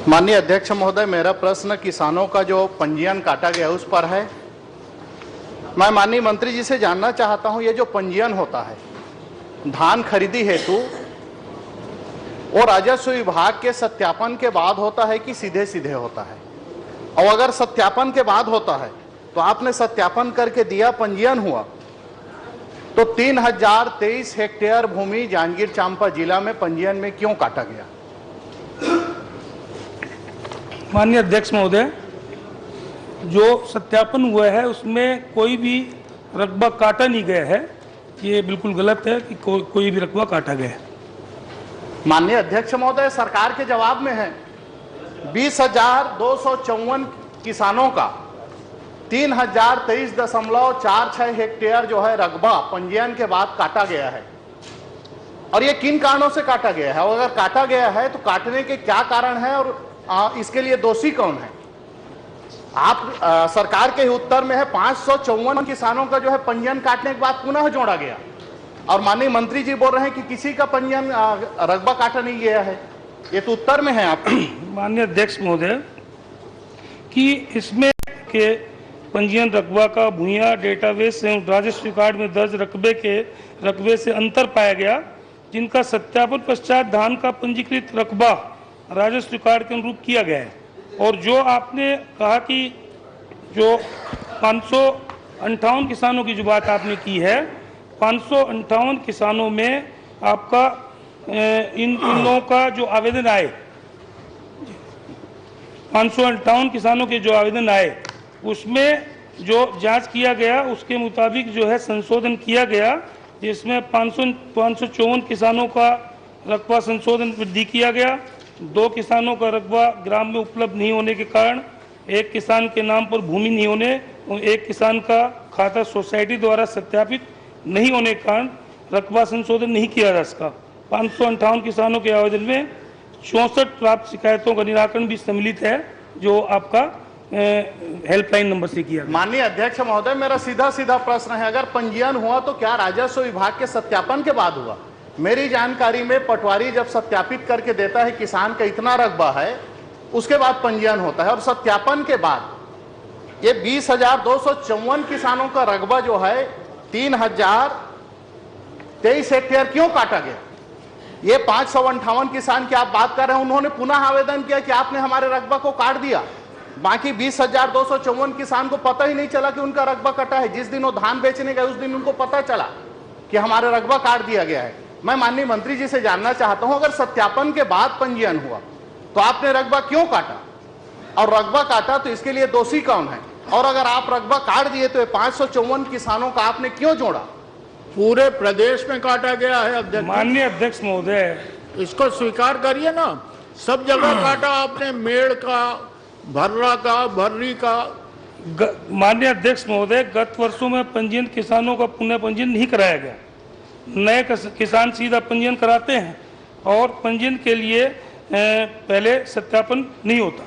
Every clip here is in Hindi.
माननीय अध्यक्ष महोदय, मेरा प्रश्न किसानों का जो पंजीयन काटा गया उस पर है। मैं माननीय मंत्री जी से जानना चाहता हूं, ये जो पंजीयन होता है धान खरीदी हेतु वो राजस्व विभाग के सत्यापन के बाद होता है कि सीधे सीधे होता है? और अगर सत्यापन के बाद होता है तो आपने सत्यापन करके दिया, पंजीयन हुआ, तो 3023 हेक्टेयर भूमि जांजगीर चांपा जिला में पंजीयन में क्यों काटा गया? माननीय अध्यक्ष महोदय, जो सत्यापन हुआ है उसमें कोई भी रकबा काटा नहीं गया है। ये बिल्कुल गलत है कि कोई भी रकबा काटा गया है। माननीय अध्यक्ष महोदय, सरकार के जवाब में है 20,254 किसानों का 3023.46 हेक्टेयर जो है रकबा पंजीयन के बाद काटा गया है। और ये किन कारणों से काटा गया है, और अगर काटा गया है तो काटने के क्या कारण है और इसके लिए दोषी कौन है? आप सरकार के उत्तर में है 554 किसानों का जो है पंजीयन काटने के बाद पुनः जोड़ा गया, और माननीय मंत्री जी बोल रहे हैं कि किसी का पंजीयन रकबा काटा नहीं गया है। ये तो उत्तर में है आप। माननीय अध्यक्ष महोदय, कि इसमें के पंजीयन रकबा का भूया डेटाबेस एवं राजस्व रिकॉर्ड में दर्ज रकबे से अंतर पाया गया, जिनका सत्यापन पश्चात धान का पंजीकृत रकबा राजस्व रिकॉर्ड के अनुरूप किया गया है। और जो आपने कहा कि जो 558 किसानों की जो बात आपने की है, 558 किसानों में आपका इन लोगों का जो आवेदन आए, 558 किसान54 के जो आवेदन आए उसमें जो जांच किया गया उसके मुताबिक जो है संशोधन किया गया, जिसमें 554 किसानों का रकबा संशोधन वृद्धि किया गया। 2 किसानों का रकबा ग्राम में उपलब्ध नहीं होने के कारण, 1 किसान के नाम पर भूमि नहीं होने और 1 किसान का खाता सोसाइटी द्वारा सत्यापित नहीं होने के कारण रकबा संशोधन नहीं किया जा सका। 558 किसानों के आवेदन में 64 प्राप्त शिकायतों का निराकरण भी सम्मिलित है, जो आपका हेल्पलाइन नंबर से किया। माननीय अध्यक्ष महोदय, मेरा सीधा प्रश्न है, अगर पंजीयन हुआ तो क्या राजस्व विभाग के सत्यापन के बाद हुआ? मेरी जानकारी में पटवारी जब सत्यापित करके देता है किसान का इतना रकबा है, उसके बाद पंजीयन होता है, और सत्यापन के बाद ये 20,254 किसानों का रकबा जो है 3023 हेक्टेयर क्यों काटा गया? ये 558 किसान की आप बात कर रहे हैं, उन्होंने पुनः आवेदन किया कि आपने हमारे रकबा को काट दिया। बाकी 20,254 किसान को पता ही नहीं चला कि उनका रकबा कटा है। जिस दिन वो धान बेचने गए उस दिन उनको पता चला कि हमारे रकबा काट दिया गया है। मैं माननीय मंत्री जी से जानना चाहता हूं, अगर सत्यापन के बाद पंजीयन हुआ तो आपने रकबा क्यों काटा, और रकबा काटा तो इसके लिए दोषी कौन है? और अगर आप रकबा काट दिए तो 554 किसानों का आपने क्यों जोड़ा? पूरे प्रदेश में काटा गया है अध्यक्ष। माननीय अध्यक्ष महोदय, इसको स्वीकार करिए ना, सब जगह काटा आपने, मेड़ का, भर्रा का, भर्री का। माननीय अध्यक्ष महोदय, गत वर्षों में पंजीयन किसानों का पुनः पंजीयन नहीं कराया गया। नए किसान सीधा पंजीयन कराते हैं और पंजीयन के लिए पहले सत्यापन नहीं होता।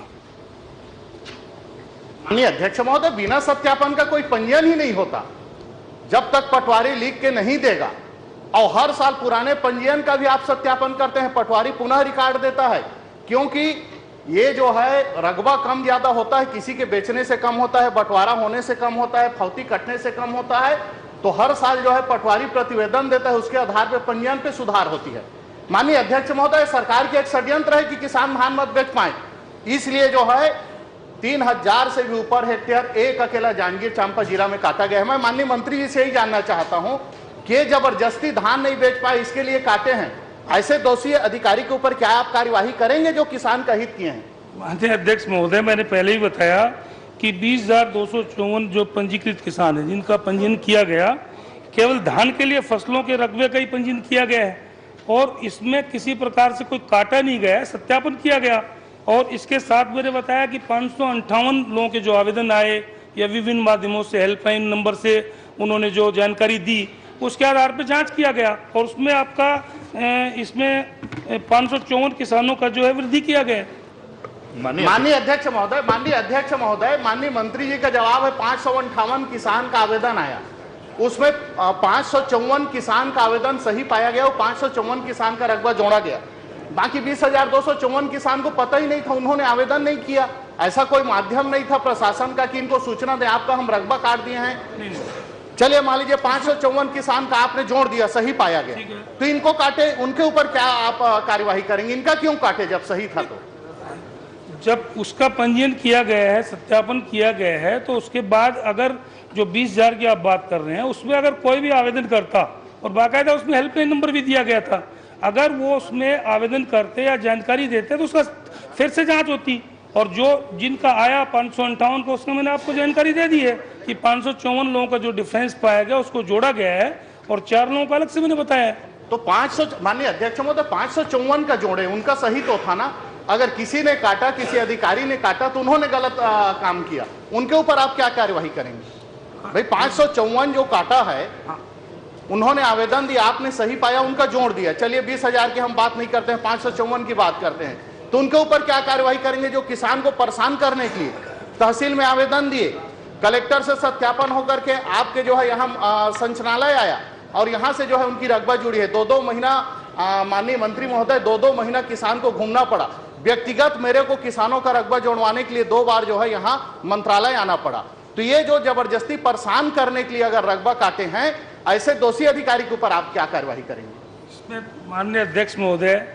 माननीय अध्यक्ष महोदय, बिना सत्यापन का कोई पंजीयन ही नहीं होता जब तक पटवारी लिख के नहीं देगा। और हर साल पुराने पंजीयन का भी आप सत्यापन करते हैं, पटवारी पुनः रिकॉर्ड देता है, क्योंकि ये जो है रकबा कम ज्यादा होता है, किसी के बेचने से कम होता है, बंटवारा होने से कम होता है, फौती कटने से कम होता है, तो हर साल जो है पटवारी प्रतिवेदन देता है, उसके आधार पर पंजीयन पे सुधार होती है। माननीय अध्यक्ष महोदय, सरकार की एक षड्यंत्र है कि किसान धान मत बेच पाए, इसलिए जो है 3000 से भी ऊपर हेक्टेयर एक अकेला जांजगीर चांपा जिला में काटा गया है। मैं माननीय मंत्री जी से ही जानना चाहता हूं कि जबरदस्ती धान नहीं बेच पाए इसके लिए काटे हैं, ऐसे दोषी अधिकारी के ऊपर क्या आप कार्यवाही करेंगे जो किसान का हित किए हैं? माननीय अध्यक्ष महोदय, मैंने पहले ही बताया कि 20,254 जो पंजीकृत किसान हैं जिनका पंजीयन किया गया, केवल धान के लिए फसलों के रकबे का ही पंजीयन किया गया है, और इसमें किसी प्रकार से कोई काटा नहीं गया है, सत्यापन किया गया। और इसके साथ मैंने बताया कि 558 लोगों के जो आवेदन आए या विभिन्न माध्यमों से, हेल्पलाइन नंबर से उन्होंने जो जानकारी दी, उसके आधार पर जांच किया गया, और उसमें आपका इसमें 554 किसानों का जो है वृद्धि किया गया। माननीय अध्यक्ष महोदय, माननीय मंत्री जी का जवाब है 558 किसान का आवेदन आया, उसमें 554 किसान का आवेदन सही पाया गया और 554 किसान का रकबा जोड़ा गया। बाकी 20,254 किसान को पता ही नहीं था, उन्होंने आवेदन नहीं किया। ऐसा कोई माध्यम नहीं था प्रशासन का कि इनको सूचना दें आपका हम रकबा काट दिए हैं। चलिए मान लीजिए 554 किसान का आपने जोड़ दिया, सही पाया गया, तो इनको काटे, उनके ऊपर क्या आप कार्यवाही करेंगे? इनका क्यों काटे जब सही था? तो जब उसका पंजीयन किया गया है, सत्यापन किया गया है, तो उसके बाद अगर जो 20,000 की आप बात कर रहे हैं उसमें अगर कोई भी आवेदन करता, और बाकायदा उसमें हेल्पलाइन नंबर भी दिया गया था, अगर वो उसमें आवेदन करते या जानकारी देते तो उसका फिर से जांच होती। और जो जिनका आया 558 को, उसमें मैंने आपको जानकारी दे दी है कि 554 लोगों का जो डिफरेंस पाया गया उसको जोड़ा गया है और 4 लोगों का अलग से मैंने बताया है। तो 500, माननीय अध्यक्ष महोदय, 554 का जोड़े, उनका सही तो था ना? अगर किसी ने काटा, किसी अधिकारी ने काटा तो उन्होंने गलत काम किया, उनके ऊपर आप क्या कार्यवाही करेंगे? भाई 554 जो काटा है, उन्होंने आवेदन दिया, आपने सही पाया, उनका जोड़ दिया। चलिए 20,000 की हम बात नहीं करते हैं, 554 की बात करते हैं, तो उनके ऊपर क्या कार्यवाही करेंगे? जो किसान को परेशान करने के लिए तहसील में आवेदन दिए, कलेक्टर से सत्यापन होकर के आपके जो है यहाँ संचालनालय आया और यहाँ से जो है उनकी रकबा जुड़ी है। 2-2 महीना माननीय मंत्री महोदय, 2-2 महीना किसान को घूमना पड़ा। व्यक्तिगत मेरे को किसानों का रकबा जोड़वाने के लिए 2 बार जो है यहाँ मंत्रालय आना पड़ा। तो ये जो जबरदस्ती परेशान करने के लिए अगर रकबा काटे हैं, ऐसे दोषी अधिकारी के ऊपर आप क्या कार्यवाही करेंगे? इसमें माननीय अध्यक्ष महोदय,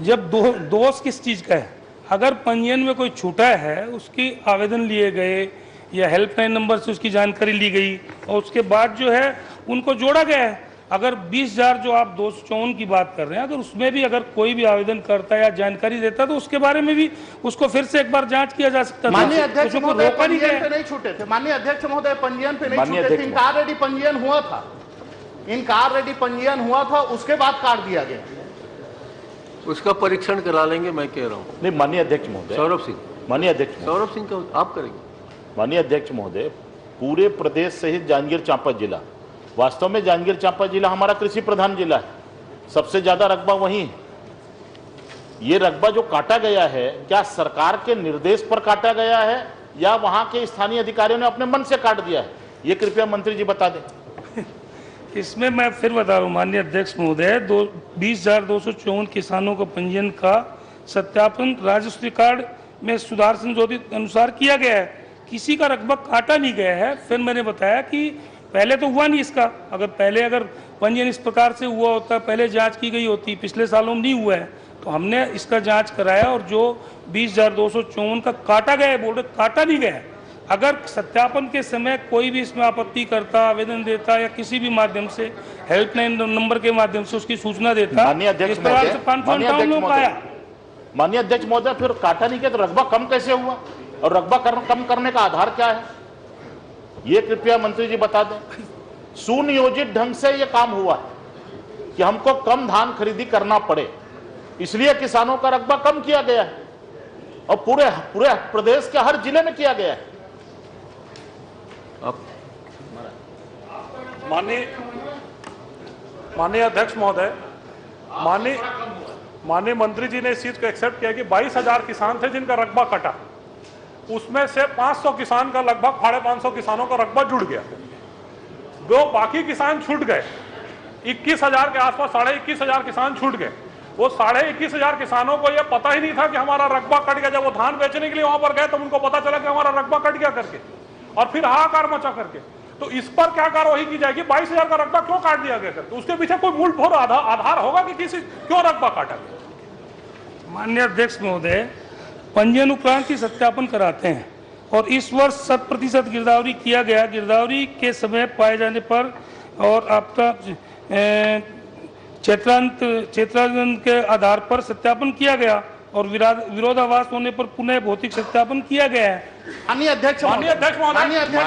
जब दोष किस चीज का है? अगर पंजीयन में कोई छूटा है, उसकी आवेदन लिए गए या हेल्पलाइन नंबर से उसकी जानकारी ली गई और उसके बाद जो है उनको जोड़ा गया है। अगर 20,000 जो आप 254 की बात कर रहे हैं, अगर उसमें भी अगर कोई भी आवेदन करता है या जानकारी देता है तो उसके बारे में भी उसको फिर से एक बार जांच किया जा सकता है। माननीय अध्यक्ष महोदय, पंजीयन पे नहीं छूटे थे। माननीय अध्यक्ष महोदय, पंजीयन पे नहीं छूटे थे, इनका ऑलरेडी पंजीयन हुआ था, इनका ऑलरेडी पंजीयन हुआ था, उसके बाद काट दिया गया। उसका परीक्षण करा लेंगे, मैं कह रहा हूँ। नहीं, माननीय अध्यक्ष महोदय, सौरभ सिंह, माननीय अध्यक्ष, सौरभ सिंह का आप करेंगे। माननीय अध्यक्ष महोदय, पूरे प्रदेश सहित जांजगीर चांपा जिला, वास्तव में जांजगीर चांपा जिला हमारा कृषि प्रधान जिला है, सबसे ज्यादा रकबा वहीं है। ये रकबा जो काटा गया है, क्या सरकार के निर्देश पर काटा गया है या वहां के स्थानीय अधिकारियों ने अपने मन से काट दिया है? ये कृपया मंत्री जी बता दें। इसमें मैं फिर बता रहा हूँ माननीय अध्यक्ष महोदय, 20,254 किसानों का पंजीयन का सत्यापन राजस्व रिकॉर्ड में सुधार संशोधित अनुसार किया गया है, किसी का रकबा काटा नहीं गया है। फिर मैंने बताया कि पहले तो हुआ नहीं इसका, अगर पंजीयन इस प्रकार से हुआ होता, पहले जांच की गई होती, पिछले सालों में नहीं हुआ है, तो हमने इसका जांच कराया और जो 20,254 का काटा गया है, बोल रहे काटा नहीं गया है। अगर सत्यापन के समय कोई भी इसमें आपत्ति करता, आवेदन देता या किसी भी माध्यम से हेल्पलाइन नंबर के माध्यम से उसकी सूचना देता, माननीय अध्यक्ष महोदय, माननीय अध्यक्ष महोदय, फिर काटा नहीं किया तो रकबा कम कैसे हुआ और रकबा कम करने का आधार क्या है? ये कृपया मंत्री जी बता दें। सुनियोजित ढंग से ये काम हुआ है कि हमको कम धान खरीदी करना पड़े, इसलिए किसानों का रकबा कम किया गया है और पूरे प्रदेश के हर जिले में किया गया है। माननीय अध्यक्ष महोदय, माननीय मंत्री जी ने इस चीज को एक्सेप्ट किया कि 22,000 किसान थे जिनका रकबा कटा, उसमें से 500 किसान का लगभग 550 किसानों का रकबा जुड़ गया, दो बाकी किसान छूट गए। 21,000 के आसपास 21,500 किसान छूट गए। वो 21,500 किसानों को यह पता ही नहीं था कि हमारा रकबा कट गया। जब वो धान बेचने के लिए वहां पर गए तब उनको पता चला कि हमारा रकबा कट गया करके, और फिर हाहाकार मचा करके। तो इस पर क्या कार्रवाई की जाएगी? 22,000 का रकबा क्यों काट दिया गया करके? उसके पीछे कोई मूलभूत आधार होगा कि क्यों रकबा काटा गया? माननीय अध्यक्ष महोदय, पंजीयन उपरांत ही सत्यापन कराते हैं और इस वर्ष 100% गिरदावरी किया गया। गिरदावरी के समय पाए जाने पर और आपका क्षेत्रांतरण के आधार पर सत्यापन किया गया और विरोधाभास होने पर पुनः भौतिक सत्यापन किया गया है। माननीय अध्यक्ष महोदय,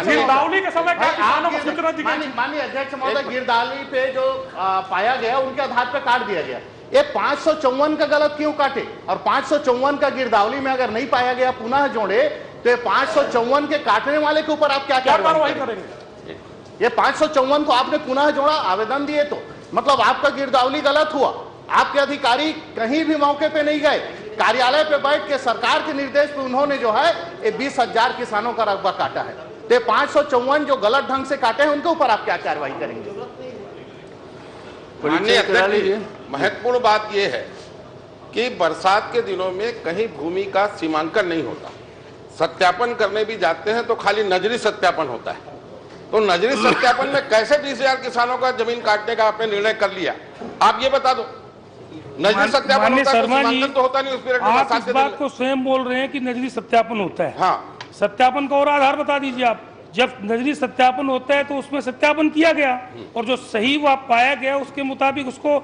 गिरदावरी के समय क्या किसानों को सूचना दी गई? माननीय अध्यक्ष महोदय, गिरदावरी पे जो पाया गया उनके आधार पे काट दिया गया। ये 554 का गलत क्यों काटे? और 554 का गिरदावरी में अगर नहीं पाया गया, पुनः जोड़े, तो ये 554 के काटने वाले के ऊपर आप क्या कार्रवाई करेंगे? ये 554 को आपने पुनः जोड़ा, आवेदन दिए, तो मतलब आपका गिरदावरी गलत हुआ। आपके अधिकारी कहीं भी मौके पे नहीं गए, कार्यालय पे बैठ के सरकार के निर्देश पे उन्होंने जो है ये 20,000 किसानों का रकबा काटा है। तो 554 जो गलत ढंग से काटे हैं उनके ऊपर आप क्या कार्रवाई करेंगे? माननीय अध्यक्ष, महत्वपूर्ण बात यह है कि बरसात के दिनों में कहीं भूमि का सीमांकन नहीं होता, सत्यापन करने भी जाते हैं तो खाली नजरी सत्यापन होता है। तो नजरी सत्यापन में कैसे 20,000 किसानों का जमीन काटने का आपने निर्णय कर लिया, आप ये बता दो। नजरी सत्यापन होता है, सीमांकन तो होता नहीं उस पीरियड में। आप इस बात को स्वयं बोल रहे हैं कि नजरी सत्यापन होता है। हाँ, सत्यापन का और आधार बता दीजिए आप। जब नजरी सत्यापन होता है तो उसमें सत्यापन किया गया और जो सही वह पाया गया उसके मुताबिक उसको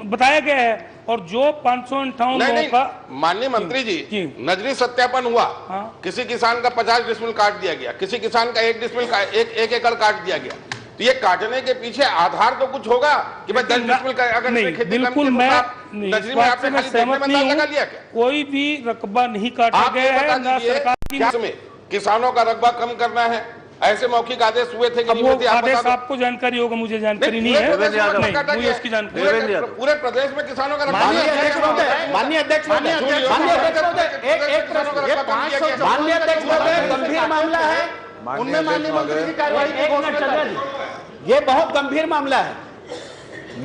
बताया गया है। और जो 558 लोगों का, माननीय मंत्री जी, नजरी सत्यापन हुआ, हाँ? किसी किसान का 50 डिसमिल काट दिया गया, किसी किसान का 1 डिसमिल का 1 एकड़ काट दिया गया, तो ये काटने के पीछे आधार तो कुछ होगा कि भाई 10 डिसमिल का अगर नहीं, खेती बिल्कुल मैं नजरी में आपने खाली देखने में अंदाजा लगा लिया क्या? कोई भी रकबा नहीं काटा गया है ना सरकार की। किसानों का रकबा कम करना है, ऐसे मौखिक आदेश हुए थे कि नहीं हुए थे? आदेश आपको जानकारी होगा, मुझे जानकारी नहीं है। मुझे उसकी जानकारी। पूरे प्रदेश में किसानों का रकबा, माननीय अध्यक्ष महोदय, गंभीर मामला है, उनमें माननीय मंत्री की कार्रवाई की घोषणा कर। ये बहुत गंभीर मामला है।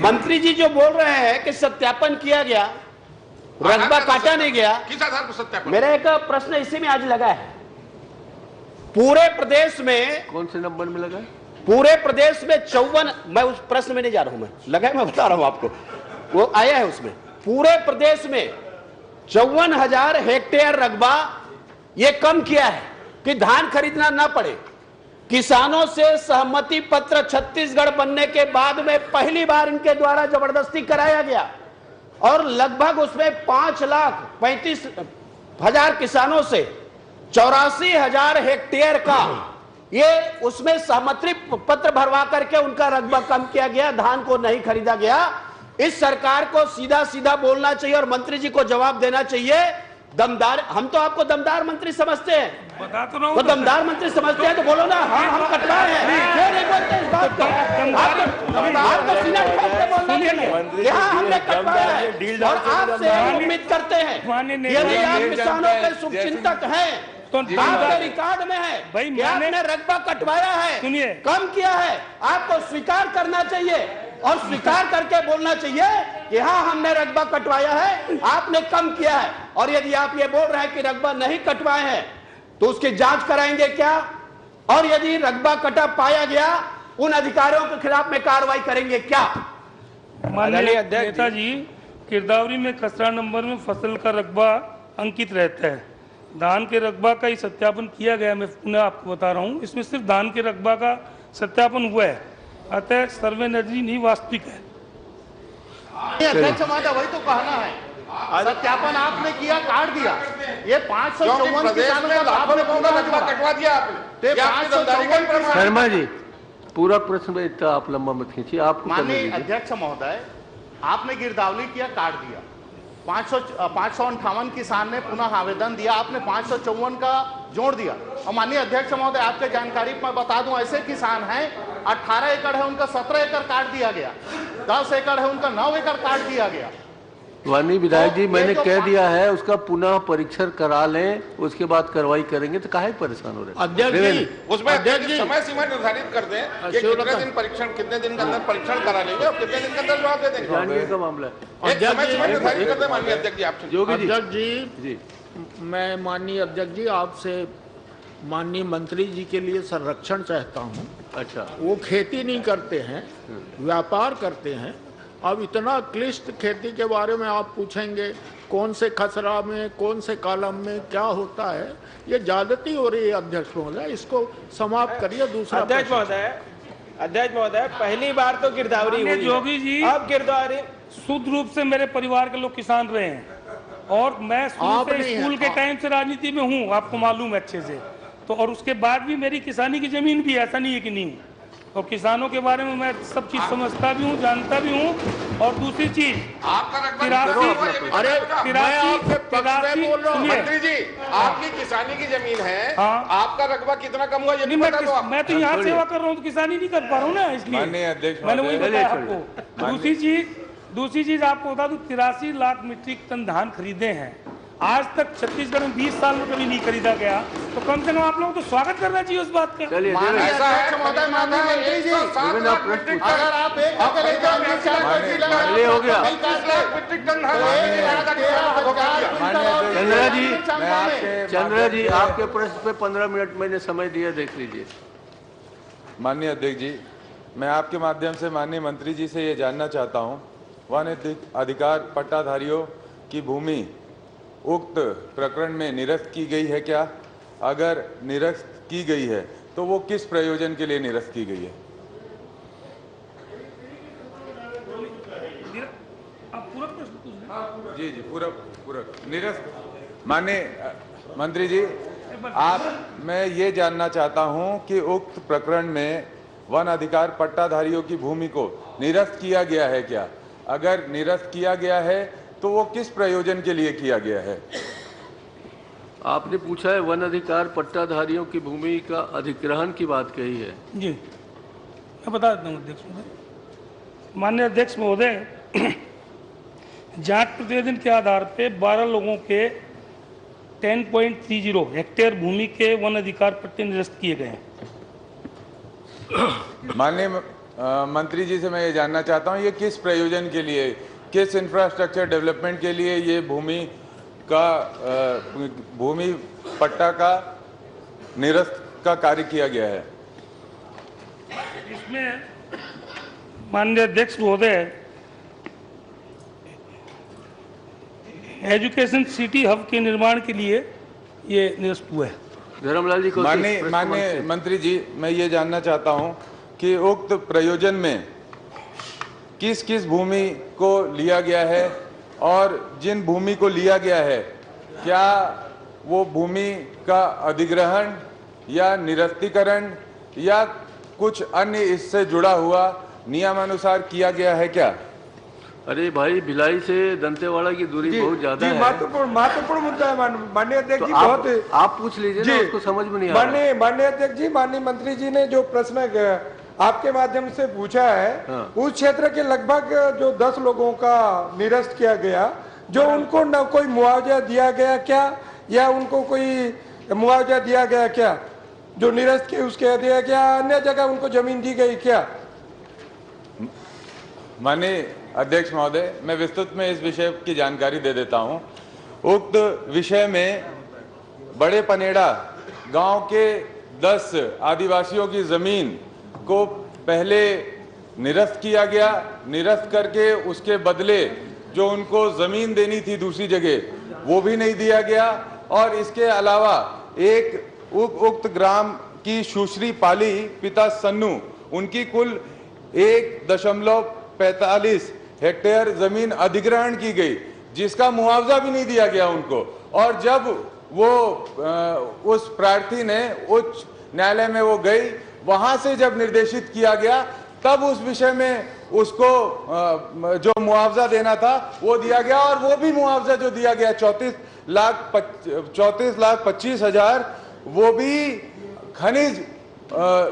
मंत्री जी जो बोल रहे हैं कि सत्यापन किया गया, रकबा काटा नहीं गया, किस आधार पर सत्यापन? मेरा एक प्रश्न इसी में आज लगा है। पूरे प्रदेश में कौन से नंबर में लगा? पूरे प्रदेश में 54, मैं उस प्रश्न में नहीं जा रहा हूं, मैं लगा है, मैं बता रहा हूं आपको, वो आया है उसमें। पूरे प्रदेश में 54,000 हेक्टेयर रकबा ये कम किया है कि धान खरीदना ना पड़े। किसानों से सहमति पत्र छत्तीसगढ़ बनने के बाद में पहली बार इनके द्वारा जबरदस्ती कराया गया और लगभग उसमें 5,35,000 किसानों से 84,000 हेक्टेयर का ये उसमें सहमति पत्र भरवा करके उनका रकबा कम किया गया, धान को नहीं खरीदा गया। इस सरकार को सीधा सीधा बोलना चाहिए और मंत्री जी को जवाब देना चाहिए। दमदार, हम तो आपको दमदार मंत्री समझते हैं, बता तो रहा हूं। तो दमदार मंत्री समझते हैं तो बोलो ना, हाँ हम कटवाए हैं, क्यों नहीं बोलते इस बात को? आपको सीना ठोक के बोलना चाहिए, यहाँ हमने कटवाया है और आपसे उम्मीद करते हैं यदि आप किसानों के शुभचिंतक हैं तो आपके रिकॉर्ड में है भाई, कि आपने रकबा कटवाया है, सुनिए, कम किया है, आपको स्वीकार करना चाहिए और स्वीकार करके बोलना चाहिए कि हाँ हमने रकबा कटवाया है, आपने कम किया है। और यदि आप ये बोल रहे हैं कि रकबा नहीं कटवाए हैं तो उसकी जांच कराएंगे क्या? और यदि रकबा कटा पाया गया उन अधिकारियों के खिलाफ में कार्रवाई करेंगे क्या? माननीय नेताजी, गिरदावरी में खसरा नंबर में फसल का रकबा अंकित रहता है। धान के रकबा का ही सत्यापन किया गया, मैं पुनः आपको बता रहा हूँ। इसमें सिर्फ धान के रकबा का सत्यापन हुआ है, अतः सर्वे नजरी नहीं वास्तविक है। अध्यक्ष महोदय, वही तो कहना है, सत्यापन आपने किया, काट दिया। ये 554 किसानों का लाभ रकबा कटवा दिया आपने। शर्मा जी, पूरा प्रश्न में इतना आप लंबा मत खींचिए। आप माननीय अध्यक्ष महोदय, आपने गिरदावरी किया, काट दिया। 558 किसान ने पुनः आवेदन दिया, आपने 554 का जोड़ दिया। और माननीय अध्यक्ष महोदय, आपके जानकारी मैं बता दूं, ऐसे किसान हैं 18 एकड़ है उनका 17 एकड़ काट दिया गया, 10 एकड़ है उनका 9 एकड़ काट दिया गया। माननीय विधायक जी, मैंने कह दिया है उसका पुनः परीक्षण करा लें, उसके बाद कार्रवाई करेंगे, तो काहे परेशान हो रहे? अध्यक्ष जी, उसमें समय सीमा निर्धारित कर दें कि कितने दिन परीक्षण, कितने दिन के अंदर परीक्षण करा लेंगे और कितने दिन के अंदर जवाब दे देंगे। जानकारी का मामला है। एक समय सीमा निर्धारित कर दें माननीय अध्यक्ष जी। आपसे अध्यक्ष जी, मैं माननीय अध्यक्ष जी आपसे माननीय मंत्री जी के लिए संरक्षण चाहता हूँ। अच्छा, वो खेती नहीं करते हैं, व्यापार करते हैं। अब इतना क्लिष्ट खेती के बारे में आप पूछेंगे कौन से खसरा में, कौन से कॉलम में क्या होता है, ये ज्यादती हो रही है। अध्यक्ष महोदय, इसको समाप्त करिए। दूसरा अध्यक्ष महोदय, पहली बार तो गिरदावरी हुई, जोगी जी, अब गिरदावरी शुद्ध रूप से मेरे परिवार के लोग किसान रहे हैं और मैं स्कूल के टाइम से राजनीति में हूँ, आपको मालूम है अच्छे से। तो और उसके बाद भी मेरी किसानी की जमीन भी, ऐसा नहीं है कि नहीं। और किसानों के बारे में मैं सब चीज समझता भी हूँ, जानता भी हूँ। और दूसरी चीज, मंत्री जी, आपकी किसानी की जमीन है, हाँ? आपका रकबा कितना कम हुआ? मैं तो यहाँ सेवा कर रहा हूँ तो किसानी नहीं कर पा रहा हूँ ना, इसलिए मैंने वही बताया आपको। दूसरी चीज आपको बता दूं, 83 लाख मीट्रिक टन धान खरीदे हैं। आज तक छत्तीसगढ़ में 20 साल में कभी नहीं खरीदा गया, तो कम से कम आप लोगों को तो स्वागत करना चाहिए उस बात का। चलिए माननीय अध्यक्ष महोदय, माननीय मंत्री जी, अगर आप एक हो गया चंद्रा जी आपके प्रश्न पे 15 मिनट मैंने समय दिया, देख लीजिए। माननीय अध्यक्ष जी, मैं आपके माध्यम से माननीय मंत्री जी से ये जानना चाहता हूँ, वन अधिकार पट्टाधारियों की भूमि उक्त प्रकरण में निरस्त की गई है क्या? अगर निरस्त की गई है तो वो किस प्रयोजन के लिए निरस्त की गई है? जी जी, पूरा निरस्त। माननीय मंत्री जी, मैं ये जानना चाहता हूं कि उक्त प्रकरण में वन अधिकार पट्टाधारियों की भूमि को निरस्त किया गया है क्या? अगर निरस्त किया गया है तो वो किस प्रयोजन के लिए किया गया है? आपने पूछा है वन अधिकार पट्टाधारियों की भूमि का अधिग्रहण की बात कही है। जी, मैं बता देता हूँ अध्यक्ष महोदय। माननीय अध्यक्ष महोदय, जांच प्रतिवेदन के आधार पे 12 लोगों के 10.30 हेक्टेयर भूमि के वन अधिकार पट्टे निरस्त किए गए हैं। माननीय मंत्री जी से मैं ये जानना चाहता हूँ, ये किस प्रयोजन के लिए, किस इंफ्रास्ट्रक्चर डेवलपमेंट के लिए ये भूमि पट्टा का निरस्त का कार्य किया गया है? इसमें माननीय अध्यक्ष महोदय, एजुकेशन सिटी हब के निर्माण के लिए ये निरस्त हुआ है। धर्मलाल जी को माननीय मंत्री जी, मैं ये जानना चाहता हूं कि उक्त प्रयोजन में किस किस भूमि को लिया गया है, और जिन भूमि को लिया गया है क्या वो भूमि का अधिग्रहण या निरस्तीकरण या कुछ अन्य इससे जुड़ा हुआ नियमानुसार किया गया है क्या? अरे भाई, भिलाई से दंतेवाड़ा की दूरी बहुत ज्यादा है। महत्वपूर्ण मुद्दा है माननीय अध्यक्ष जी। बहुत आप पूछ लीजिए ना, उसको समझ में नहीं आ रहा। माननीय अध्यक्ष जी, माननीय मंत्री जी ने जो प्रश्न आपके माध्यम से पूछा है, उस क्षेत्र के लगभग जो 10 लोगों का निरस्त किया गया, जो उनको न कोई मुआवजा दिया गया क्या, या उनको कोई मुआवजा दिया गया क्या? जो निरस्त किए उसके दिया गया, अन्य जगह उनको जमीन दी गई क्या? माननीय अध्यक्ष महोदय, मैं विस्तृत में इस विषय की जानकारी दे देता हूं। उक्त विषय में बड़े पनेड़ा गांव के 10 आदिवासियों की जमीन को पहले निरस्त किया गया। निरस्त करके उसके बदले जो उनको जमीन देनी थी दूसरी जगह, वो भी नहीं दिया गया। और इसके अलावा एक उक्त ग्राम की सुश्री पाली पिता सन्नू, उनकी कुल 1.45 हेक्टेयर जमीन अधिग्रहण की गई, जिसका मुआवजा भी नहीं दिया गया उनको। और जब वो उस प्रार्थी ने उच्च न्यायालय में वो गई, वहां से जब निर्देशित किया गया, तब उस विषय में उसको जो मुआवजा देना था वो दिया गया। और वो भी मुआवजा जो दिया गया 34,25,000, वो भी खनिज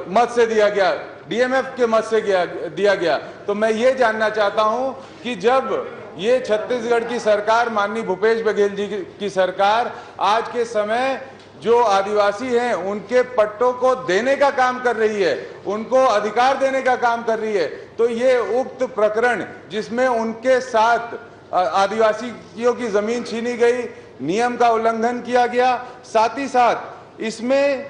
मद से दिया गया, डीएमएफ के मद से दिया गया। तो मैं ये जानना चाहता हूं कि जब ये छत्तीसगढ़ की सरकार, माननीय भूपेश बघेल जी की सरकार, आज के समय जो आदिवासी हैं उनके पट्टों को देने का काम कर रही है, उनको अधिकार देने का काम कर रही है, तो ये उक्त प्रकरण जिसमें उनके साथ आदिवासियों की जमीन छीनी गई, नियम का उल्लंघन किया गया, साथ ही साथ इसमें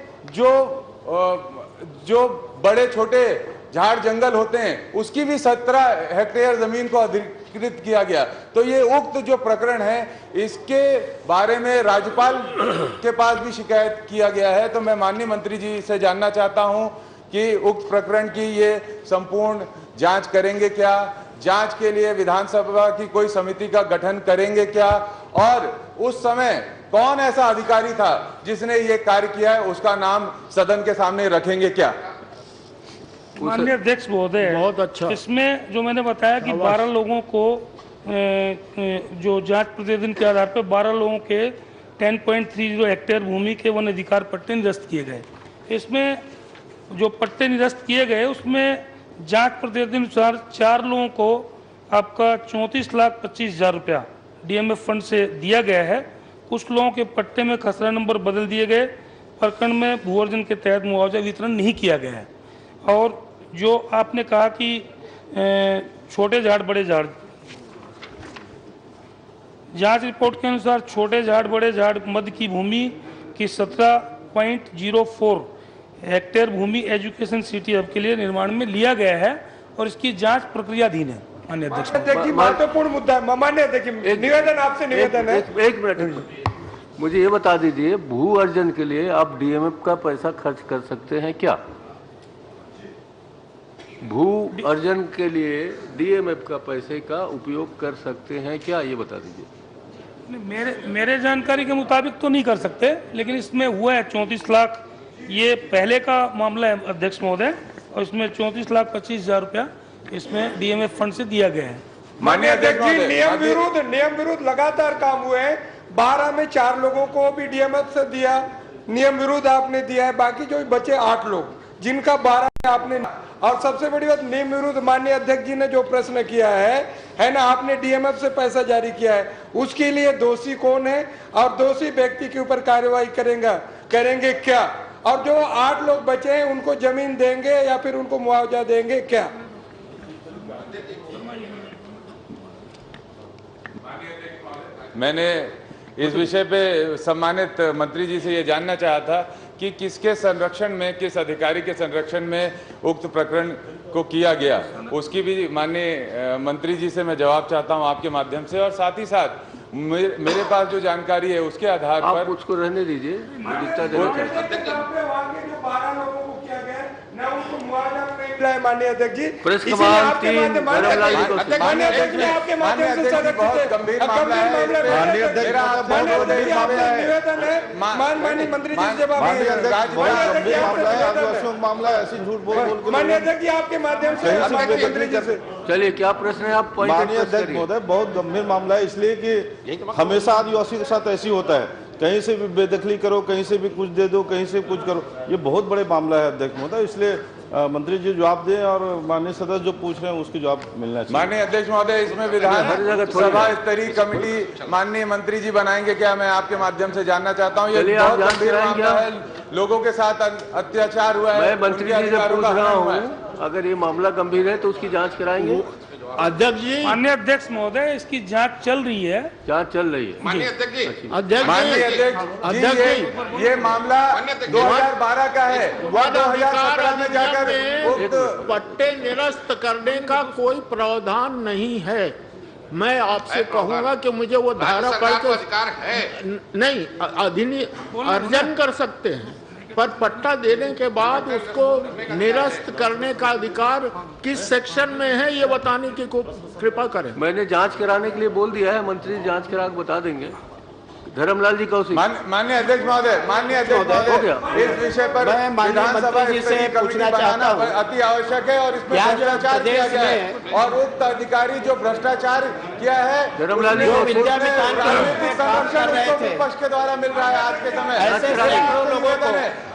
जो बड़े छोटे झाड़ जंगल होते हैं उसकी भी 17 हेक्टेयर जमीन को अधिकृत किया गया। तो ये उक्त जो प्रकरण है, इसके बारे में राज्यपाल के पास भी शिकायत किया गया है। तो मैं माननीय मंत्री जी से जानना चाहता हूं कि उक्त प्रकरण की ये संपूर्ण जांच करेंगे क्या? जांच के लिए विधानसभा की कोई समिति का गठन करेंगे क्या? और उस समय कौन ऐसा अधिकारी था जिसने ये कार्य किया है, उसका नाम सदन के सामने रखेंगे क्या? माननीय अध्यक्ष महोदय, बहुत अच्छा। इसमें जो मैंने बताया कि 12 लोगों को जो जांच प्रतिवेदन के आधार पर 12 लोगों के 10.30 हेक्टेयर भूमि के वन अधिकार पट्टे निरस्त किए गए। इसमें जो पट्टे निरस्त किए गए उसमें जांच प्रतिवेदन अनुसार 4 लोगों को आपका 34,25,000 रुपया डीएमएफ फंड से दिया गया है। कुछ लोगों के पट्टे में खसरा नंबर बदल दिए गए, प्रकरण में भू अर्जन के तहत मुआवजा वितरण नहीं किया गया है। और जो आपने कहा कि छोटे झाड़ बड़े झाड़, जांच रिपोर्ट के अनुसार छोटे झाड़ बड़े झाड़ मध्य की भूमि की 17.04 हेक्टेयर भूमि एजुकेशन सिटी हब के लिए निर्माण में लिया गया है और इसकी जांच प्रक्रियाधीन है। माननीय अध्यक्ष, महत्वपूर्ण मुद्दा है। माननीय अध्यक्ष, निवेदन आपसे निवेदन है। एक मिनट, मुझे ये बता दीजिए, भू अर्जन के लिए आप डीएमएफ का पैसा खर्च कर सकते हैं क्या? भू अर्जन के लिए डीएमएफ का पैसे का उपयोग कर सकते हैं क्या, ये बता दीजिए। मेरे जानकारी के मुताबिक तो नहीं कर सकते, लेकिन इसमें हुआ है 34 लाख, ये पहले का मामला है अध्यक्ष महोदय, और इसमें 34,25,000 रुपया इसमें डीएमएफ फंड से दिया गया है। माननीय अध्यक्ष जी, नियम विरुद्ध लगातार काम हुए हैं। 12 में 4 लोगों को भी डीएमएफ से दिया, नियम विरुद्ध आपने दिया है। बाकी जो बचे 8 लोग, जिनका 12 में आपने, और सबसे बड़ी बात, नियम विरुद्ध माननीय अध्यक्ष जी ने जो प्रश्न किया है ना, आपने डीएमएफ से पैसा जारी किया है, उसके लिए दोषी कौन है और दोषी व्यक्ति के ऊपर कार्रवाई करेंगे क्या? और जो 8 लोग बचे हैं उनको जमीन देंगे या फिर उनको मुआवजा देंगे क्या? मैंने इस विषय पे सम्मानित मंत्री जी से ये जानना चाहा था कि किसके संरक्षण में, किस अधिकारी के संरक्षण में उक्त प्रकरण को किया गया, उसकी भी माननीय मंत्री जी से मैं जवाब चाहता हूं आपके माध्यम से। और साथ ही साथ मेरे पास जो जानकारी है उसके आधार पर आप उसको रहने दीजिए, माननीय अध्यक्ष जी, प्रेस कमान टीम माननीय अध्यक्ष जी, आपके माध्यम से बहुत गंभीर मामला है। निवेदन है माननीय मंत्री जी से, माननीय अध्यक्ष जी आपके माध्यम से मंत्री जी से। चलिए, क्या प्रश्न है आप? माननीय अध्यक्ष महोदय, बहुत गंभीर मामला है, इसलिए कि हमेशा आदिवासी के साथ ऐसी होता है, कहीं से भी बेदखली करो, कहीं से भी कुछ दे दो, कहीं से कुछ करो, ये बहुत बड़े मामला है अध्यक्ष महोदय। इसलिए मंत्री जी जवाब दें और माननीय सदस्य जो पूछ रहे हैं उसकी जवाब मिलना चाहिए। माननीय अध्यक्ष महोदय, इसमें विधानसभा स्तरीय कमेटी माननीय मंत्री जी बनाएंगे क्या, मैं आपके माध्यम से जानना चाहता हूँ। ये बहुत गंभीर मामला है, लोगों के साथ अत्याचार हुआ है। मैं मंत्री जी से पूछ रहा हूँ, अगर ये मामला गंभीर है तो उसकी जांच कराएंगे? अध्यक्ष जी, माननीय अध्यक्ष महोदय, इसकी जांच चल रही है। जांच चल रही है माननीय अध्यक्ष जी। अध्यक्ष जी, ये मामला 2012 का है, 2017 में जाकर पट्टे निरस्त करने का कोई प्रावधान नहीं है। मैं आपसे कहूंगा कि मुझे वो धारा पढ़ के अधिकार है नहीं, अधिनियम अर्जन कर सकते हैं, पर पट्टा देने के बाद उसको निरस्त करने का अधिकार किस सेक्शन में है ये बताने की कृपा करें। मैंने जांच कराने के लिए बोल दिया है, मंत्री जांच करा के बता देंगे। धर्मलाल जी कौशिक। माननीय अध्यक्ष महोदय, इस विषय पर विधानसभा से पूछना चाहता हूं, अति आवश्यक है और इसमें भ्रष्टाचार किया गया है और उक्त अधिकारी जो भ्रष्टाचार किया है, धर्मलाल जी राजनीतिक संरक्षण उसको विपक्ष के द्वारा मिल रहा है आज के समय। ऐसे सैकड़ों लोगों को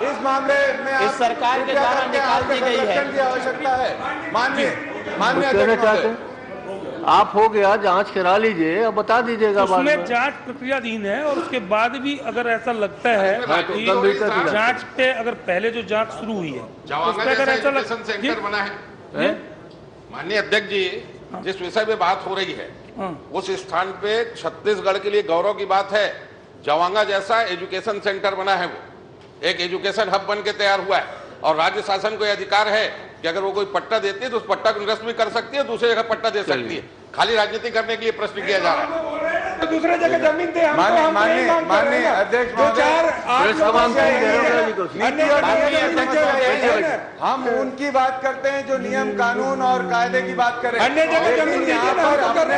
इस मामले में इस सरकार के द्वारा निकाल दी गई है की आवश्यकता है। माननीय अध्यक्ष, आप हो गया, जांच करा लीजिए और बता दीजिएगा। उसमें जांच प्रक्रियाधीन है और उसके बाद भी अगर ऐसा लगता है कि जांच पे, अगर पहले जो जांच शुरू हुई है उस पे अगर ऐसा सेंटर बना है, माननीय अध्यक्ष जी, जिस विषय में बात हो रही है उस स्थान पे छत्तीसगढ़ के लिए गौरव की बात है। जवांगा जैसा एजुकेशन सेंटर बना है, वो एक एजुकेशन हब बन के तैयार हुआ है और राज्य शासन को यह अधिकार है कि अगर वो कोई पट्टा देती है तो उस पट्टा को निरस्त भी कर सकती है, दूसरी जगह पट्टा दे सकती है। खाली राजनीति करने के लिए प्रश्न किया जा रहा है। दूसरे जगह जमीन दे, माननीय अध्यक्ष, हम उनकी बात करते हैं जो नियम कानून और कायदे की बात करें। अपने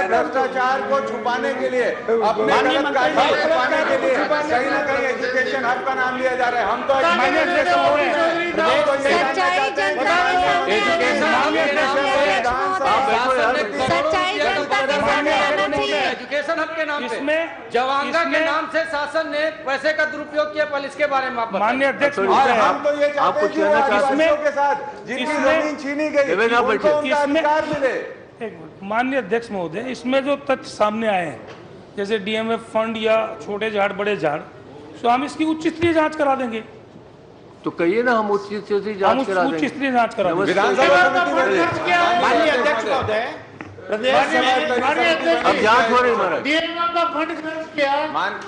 भ्रष्टाचार को छुपाने के लिए, अपने गलत कार्य को छुपाने के लिए कहीं न कहीं एजुकेशन हब का नाम लिया जा रहा है। हम तो एजुकेशन हब के नाम पे, जवांगा के नाम से शासन ने पैसे का दुरुपयोग किया, पहले इसके बारे में आप माननीय अध्यक्ष, हम तो ये चाहते हैं कि आदिवासियों के साथ जिनकी जमीन छीनी गई उनको उनका अधिकार मिले। माननीय अध्यक्ष महोदय, इसमें जो तथ्य सामने आए हैं, जैसे डीएमएफ फंड या छोटे झाड़ बड़े झाड़, तो हम इसकी उच्च स्तरीय जांच करा देंगे। तो कहिए ना, हम उच्च स्तरीय जांच करा देंगे। उच्च स्तरीय जांच करा देंगे। माननीय अध्यक्ष महोदय, प्रदेश में अब जांच हो रही महाराज। डीएमएफ का फंड खर्च किया,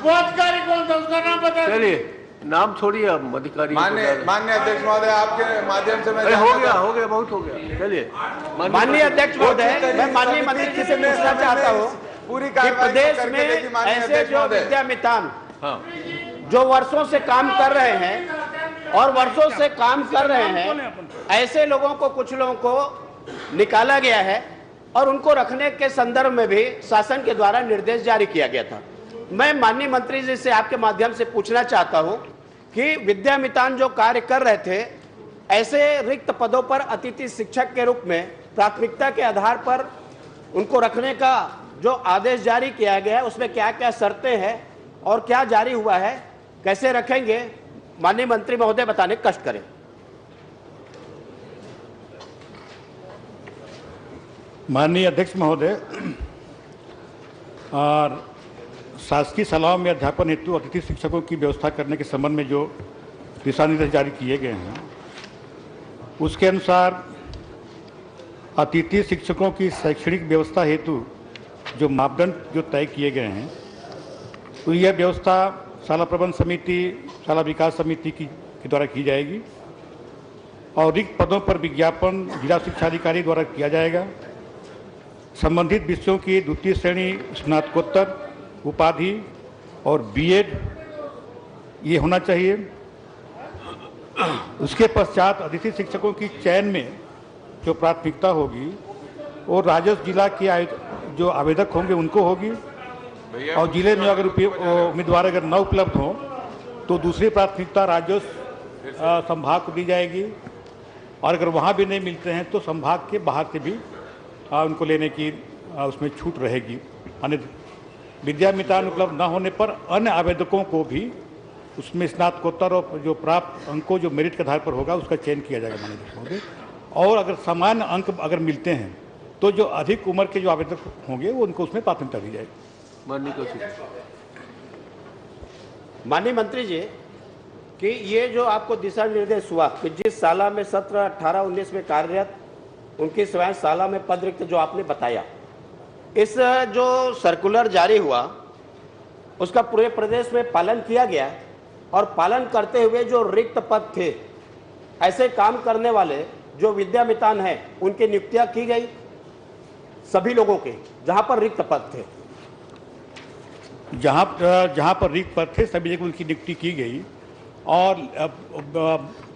वो अधिकारी कौन था उसका नाम बता। चलिए नाम छोड़िए, अब अधिकारी। माननीय अध्यक्ष महोदय, आपके माध्यम से मैं हो गया बहुत हो गया। चलिए माननीय अध्यक्ष महोदय, मैं माननीय मंत्री जी से पूछना चाहता हूँ पूरी कि प्रदेश में ऐसे जो विद्यामितान जो वर्षों से काम कर रहे हैं और वर्षों से काम कर रहे हैं, ऐसे लोगों को, कुछ लोगों को निकाला गया है और उनको रखने के संदर्भ में भी शासन के द्वारा निर्देश जारी किया गया था। मैं माननीय मंत्री जी से आपके माध्यम से पूछना चाहता हूं कि विद्यामितान जो कार्य कर रहे थे, ऐसे रिक्त पदों पर अतिथि शिक्षक के रूप में प्राथमिकता के आधार पर उनको रखने का जो आदेश जारी किया गया है, उसमें क्या क्या शर्तें हैं और क्या जारी हुआ है, कैसे रखेंगे, माननीय मंत्री महोदय बताने का कष्ट करें। माननीय अध्यक्ष महोदय, और शासकीय शालाओं में अध्यापन हेतु अतिथि शिक्षकों की व्यवस्था करने के संबंध में जो दिशा निर्देश जारी किए गए हैं, उसके अनुसार अतिथि शिक्षकों की शैक्षणिक व्यवस्था हेतु जो मापदंड जो तय किए गए हैं, तो यह व्यवस्था शाला प्रबंध समिति, शाला विकास समिति के द्वारा की जाएगी और रिक्त पदों पर विज्ञापन जिला शिक्षा अधिकारी द्वारा किया जाएगा। संबंधित विषयों की द्वितीय श्रेणी, स्नातकोत्तर उपाधि और बीएड ये होना चाहिए। उसके पश्चात अतिथि शिक्षकों की चयन में जो प्राथमिकता होगी वो राजस्व जिला के जो आवेदक होंगे उनको होगी, और जिले में अगर उम्मीदवार अगर न उपलब्ध हो तो दूसरी प्राथमिकता राजस्व संभाग को दी जाएगी, और अगर वहाँ भी नहीं मिलते हैं तो संभाग के बाहर से भी उनको लेने की उसमें छूट रहेगी। अन्य विद्यामितान उपलब्ध न होने पर अन्य आवेदकों को भी उसमें स्नातकोत्तर और जो प्राप्त अंकों जो मेरिट के आधार पर होगा उसका चयन किया जाएगा माननीय होंगे। और अगर समान अंक अगर मिलते हैं तो जो अधिक उम्र के जो आवेदक होंगे वो उनको उसमें प्राथमिकता दी जाएगी। माननीय मंत्री जी कि ये जो आपको दिशा निर्देश हुआ कि जिस साला में 17, 18, 19 में कार्यरत उनकी सेवाएं साला में पद रिक्त जो आपने बताया, इस जो सर्कुलर जारी हुआ उसका पूरे प्रदेश में पालन किया गया, और पालन करते हुए जो रिक्त पद थे, ऐसे काम करने वाले जो विद्यामितान हैं उनकी नियुक्तियां की गई सभी लोगों के, जहां पर रिक्त पद थे। जहाँ पर रिक्त पद थे सभी जगह उनकी नियुक्ति की गई, और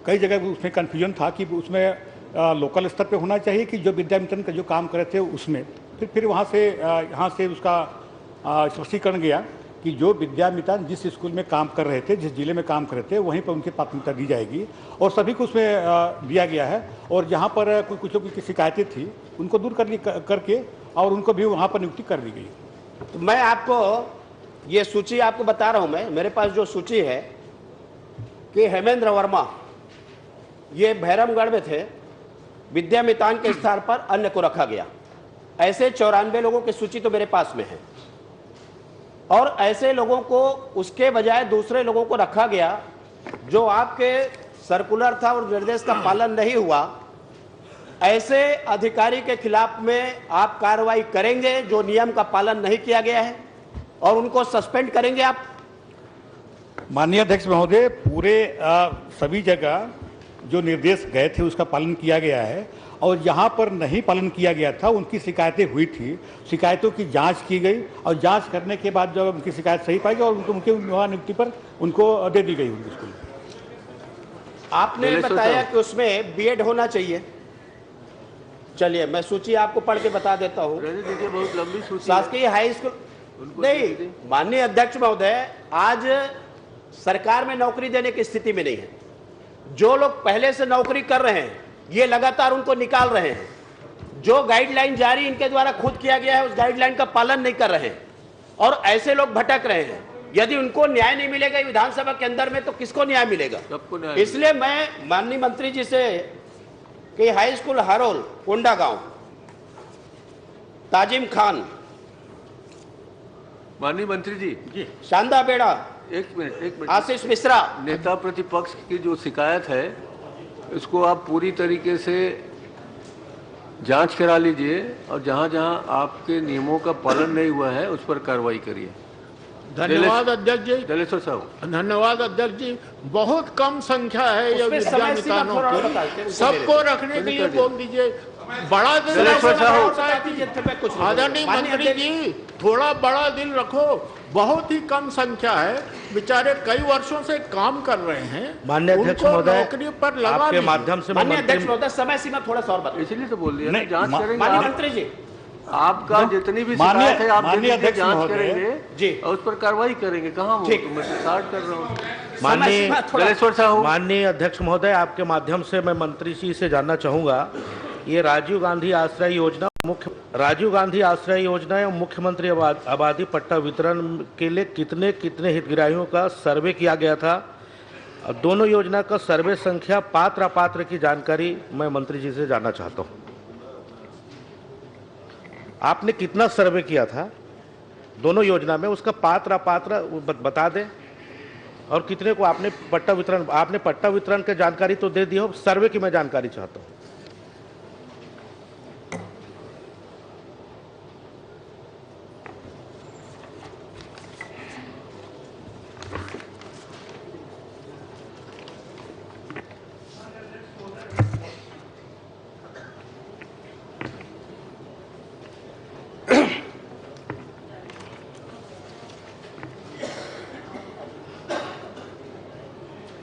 कई जगह उसमें कन्फ्यूजन था कि उसमें लोकल स्तर पे होना चाहिए कि जो विद्यामितान का जो काम कर रहे थे उसमें, फिर वहाँ से उसका स्पष्टीकरण गया कि जो विद्यामितान जिस स्कूल में काम कर रहे थे, जिस जिले में काम कर रहे थे, वहीं पर उनकी प्राथमिकता दी जाएगी, और सभी को उसमें दिया गया है। और जहाँ पर कुछ लोगों की शिकायतें थी उनको दूर करके और उनको भी वहाँ पर नियुक्ति कर दी गई। तो मैं आपको ये सूची आपको बता रहा हूँ, मैं मेरे पास जो सूची है कि हेमेंद्र वर्मा ये भैरमगढ़ में थे, विद्यामितान के स्थान पर अन्य को रखा गया। ऐसे 94 लोगों की सूची तो मेरे पास में है, और ऐसे लोगों को उसके बजाय दूसरे लोगों को रखा गया जो आपके सर्कुलर था और निर्देश का पालन नहीं हुआ। ऐसे अधिकारी के खिलाफ में आप कार्रवाई करेंगे जो नियम का पालन नहीं किया गया है, और उनको सस्पेंड करेंगे आप? माननीय अध्यक्ष महोदय, पूरे सभी जगह जो निर्देश गए थे उसका पालन किया गया है, और जहां पर नहीं पालन किया गया था उनकी शिकायतें हुई थी, शिकायतों की जांच की गई, और जांच करने के बाद जो उनकी शिकायत सही पाई गई और उनके नियुक्ति पर उनको दे दी गई उनकी स्कूल। आपने बताया कि उसमें बीएड होना चाहिए। चलिए मैं सूची आपको पढ़ के बता देता हूँ। बहुत लंबी सूची, शासकीय हाई स्कूल नहीं, माननीय अध्यक्ष महोदय, आज सरकार में नौकरी देने की स्थिति में नहीं है। जो लोग पहले से नौकरी कर रहे हैं ये लगातार उनको निकाल रहे हैं। जो गाइडलाइन जारी इनके द्वारा खुद किया गया है उस गाइडलाइन का पालन नहीं कर रहे हैं, और ऐसे लोग भटक रहे हैं। यदि उनको न्याय नहीं मिलेगा विधानसभा के अंदर में तो किसको न्याय मिलेगा? इसलिए मैं माननीय मंत्री जी से कि हाई स्कूल हरोल, कोंडागांव, ताजिम खान, माननीय मंत्री जी, शांदा बेड़ा, एक मिनट आशीष मिश्रा। नेता प्रतिपक्ष की जो शिकायत है इसको आप पूरी तरीके से जांच करा लीजिए और जहां जहां आपके नियमों का पालन नहीं हुआ है उस पर कार्रवाई करिए। धन्यवाद अध्यक्ष जी। दलेश्वर साहब, धन्यवाद अध्यक्ष जी। बहुत कम संख्या है ये विद्यानिकानों की, सबको रखने के लिए बोल दीजिए। बड़ा दिल आदरणीय मंत्री जी, थोड़ा बड़ा दिल रखो। बहुत ही कम संख्या है, बेचारे कई वर्षों से काम कर रहे हैं। माननीय अध्यक्ष महोदय, नौकरी पर लगा आपके माध्यम से माननीय अध्यक्ष महोदय, समय सीमा थोड़ा सा और बताइए। इसीलिए तो बोल दिया जांच करेंगे। माननीय मंत्री जी, आपका जितनी भी शिकायत है आप माननीय अध्यक्ष जांच करेंगे जी और उस पर कार्रवाई करेंगे। कहाँ मैं स्टार्ट कर रहा हूँ। माननीय दलेश्वर साहू, माननीय अध्यक्ष महोदय, आपके माध्यम से मैं मंत्री जी से जानना चाहूंगा, ये राजीव गांधी आश्रय योजना एवं मुख्यमंत्री आबादी पट्टा वितरण के लिए कितने हितग्राहियों का सर्वे किया गया था? दोनों योजना का सर्वे संख्या, पात्र अपात्र की जानकारी मैं मंत्री जी से जानना चाहता हूँ। आपने कितना सर्वे किया था दोनों योजना में, उसका पात्र अपात्र बता दें, और कितने को आपने पट्टा वितरण की जानकारी तो दे दी हो, सर्वे की मैं जानकारी चाहता हूँ।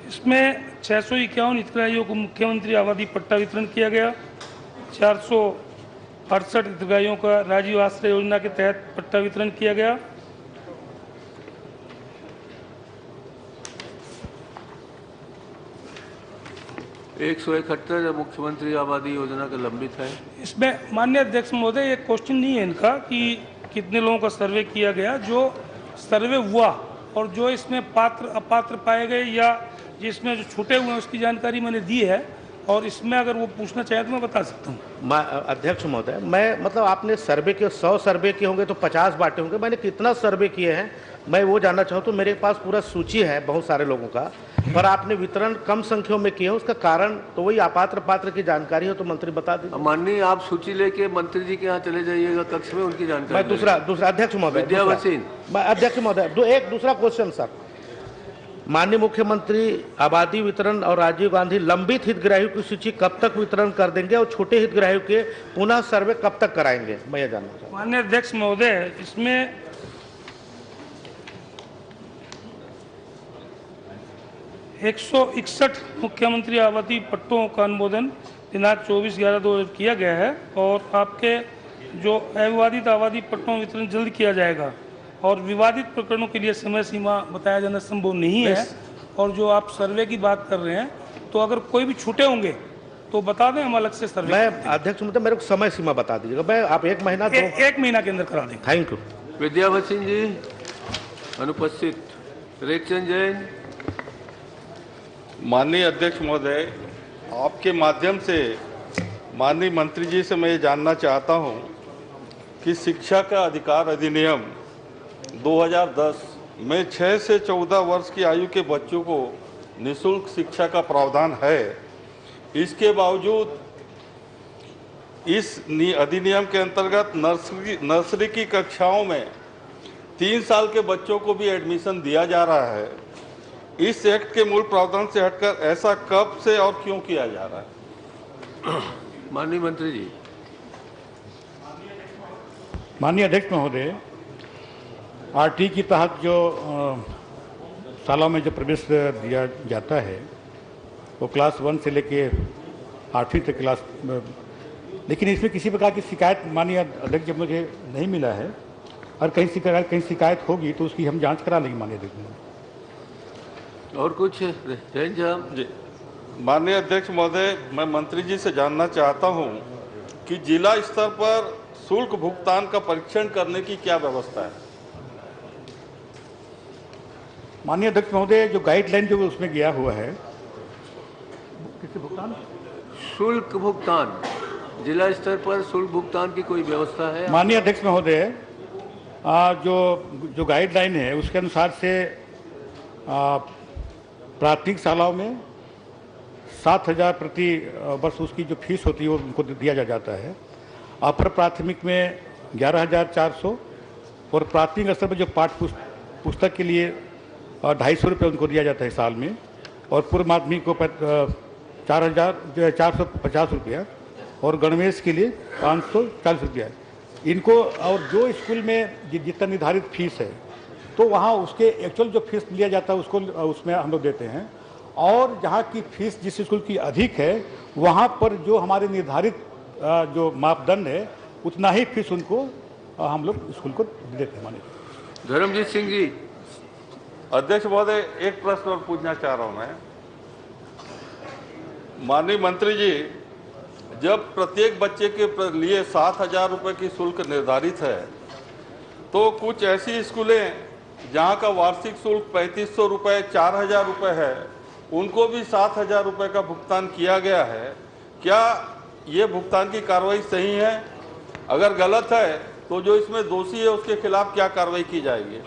इसमें 651 हितग्राहियों को मुख्यमंत्री आबादी पट्टा वितरण किया गया। 468 हितग्राहियों का राजीव आश्रय योजना के तहत पट्टा वितरण किया गया। एक 171 मुख्यमंत्री आबादी योजना का लंबित है। इसमें माननीय अध्यक्ष महोदय, ये क्वेश्चन नहीं है इनका कि कितने लोगों का सर्वे किया गया। जो सर्वे हुआ और जो इसमें पात्र अपात्र पाए गए या जिसमें जो छूटे हुए हैं उसकी जानकारी मैंने दी है, और इसमें अगर वो पूछना चाहे तो मैं बता सकता हूँ। अध्यक्ष महोदय, मैं मतलब आपने सर्वे के 100 सर्वे किए होंगे तो 50 बांटे होंगे, मैंने कितना सर्वे किए हैं मैं वो जानना चाहूँ। तो मेरे पास पूरा सूची है बहुत सारे लोगों का, पर आपने वितरण कम संख्या में किया है, उसका कारण तो वही अपात्र पात्र की जानकारी हो तो मंत्री बता दीजिए। माननीय, आप सूची लेके मंत्री जी के यहाँ चले जाइएगा कक्ष में, उनकी जानकारी। मैं दूसरा अध्यक्ष महोदय, अध्यक्ष महोदय, एक दूसरा क्वेश्चन सर। माननीय मुख्यमंत्री आबादी वितरण और राजीव गांधी लंबित हितग्राहियों की सूची कब तक वितरण कर देंगे और छोटे हितग्राहियों के पुनः सर्वे कब तक कराएंगे, मैं ये जानना चाहूँ। माननीय अध्यक्ष महोदय, इसमें 161 मुख्यमंत्री आबादी पट्टों का अनुमोदन दिनांक 24/11/2000 किया गया है, और आपके जो अविवादित आबादी पट्टों वितरण जल्द किया जाएगा, और विवादित प्रकरणों के लिए समय सीमा बताया जाना संभव नहीं है। और जो आप सर्वे की बात कर रहे हैं, तो अगर कोई भी छूटे होंगे तो बता दें, हम अलग से सर्वे। मैं अध्यक्ष मतलब मेरे को समय सीमा बता दीजिएगा, मैं आप एक महीना के अंदर करा देंगे। Thank you. विद्यावत सिंह जी अनुपस्थित। रेखचंद जैन। माननीय अध्यक्ष महोदय, आपके माध्यम से माननीय मंत्री जी से मैं ये जानना चाहता हूँ कि शिक्षा का अधिकार अधिनियम 2010 में 6 से 14 वर्ष की आयु के बच्चों को निःशुल्क शिक्षा का प्रावधान है। इसके बावजूद इस अधिनियम के अंतर्गत नर्सरी की कक्षाओं में 3 साल के बच्चों को भी एडमिशन दिया जा रहा है। इस एक्ट के मूल प्रावधान से हटकर ऐसा कब से और क्यों किया जा रहा है? माननीय मंत्री जी। माननीय अध्यक्ष महोदय, आरटी के तहत जो शालाओं में जो प्रवेश दिया जाता है वो क्लास 1 से लेके 8वीं तक क्लास, लेकिन इसमें किसी प्रकार की शिकायत माननीय अध्यक्ष जब मुझे नहीं मिला है, और कहीं शिकायत होगी तो उसकी हम जांच करा लेंगे माननीय अध्यक्ष। और कुछ जी? माननीय अध्यक्ष महोदय, मैं मंत्री जी से जानना चाहता हूं कि जिला स्तर पर शुल्क भुगतान का परीक्षण करने की क्या व्यवस्था है? माननीय अध्यक्ष महोदय, जो गाइडलाइन जो उसमें गया हुआ है, किससे भुगतान? शुल्क भुगतान, जिला स्तर पर शुल्क भुगतान की कोई व्यवस्था है? माननीय अध्यक्ष महोदय, जो गाइडलाइन है उसके अनुसार से प्राथमिक शालाओं में 7,000 प्रति वर्ष उसकी जो फीस होती है वो उनको दिया जाता है। अपर प्राथमिक में 11,400 और प्राथमिक स्तर पर जो पाठ्य पुस्तक के लिए 250 रुपये उनको दिया जाता है साल में, और पूर्व माध्यमिक को 4,450 रुपया और गणवेश के लिए 540 रुपया इनको। और जो स्कूल में जितना निर्धारित फीस है तो वहाँ उसके एक्चुअल जो फीस लिया जाता है उसको उसमें हम लोग देते हैं, और जहाँ की फीस जिस स्कूल की अधिक है वहाँ पर जो हमारे निर्धारित जो मापदंड है उतना ही फीस उनको हम लोग स्कूल को देते हैं। मानिए धर्मजीत सिंह जी। अध्यक्ष महोदय, एक प्रश्न और पूछना चाह रहा हूं मैं। माननीय मंत्री जी, जब प्रत्येक बच्चे के लिए 7,000 रुपये की शुल्क निर्धारित है तो कुछ ऐसी स्कूलें जहां का वार्षिक शुल्क 3,500 रुपये 4,000 रुपये है उनको भी 7,000 रुपये का भुगतान किया गया है। क्या ये भुगतान की कार्रवाई सही है? अगर गलत है तो जो इसमें दोषी है उसके खिलाफ क्या कार्रवाई की जाएगी?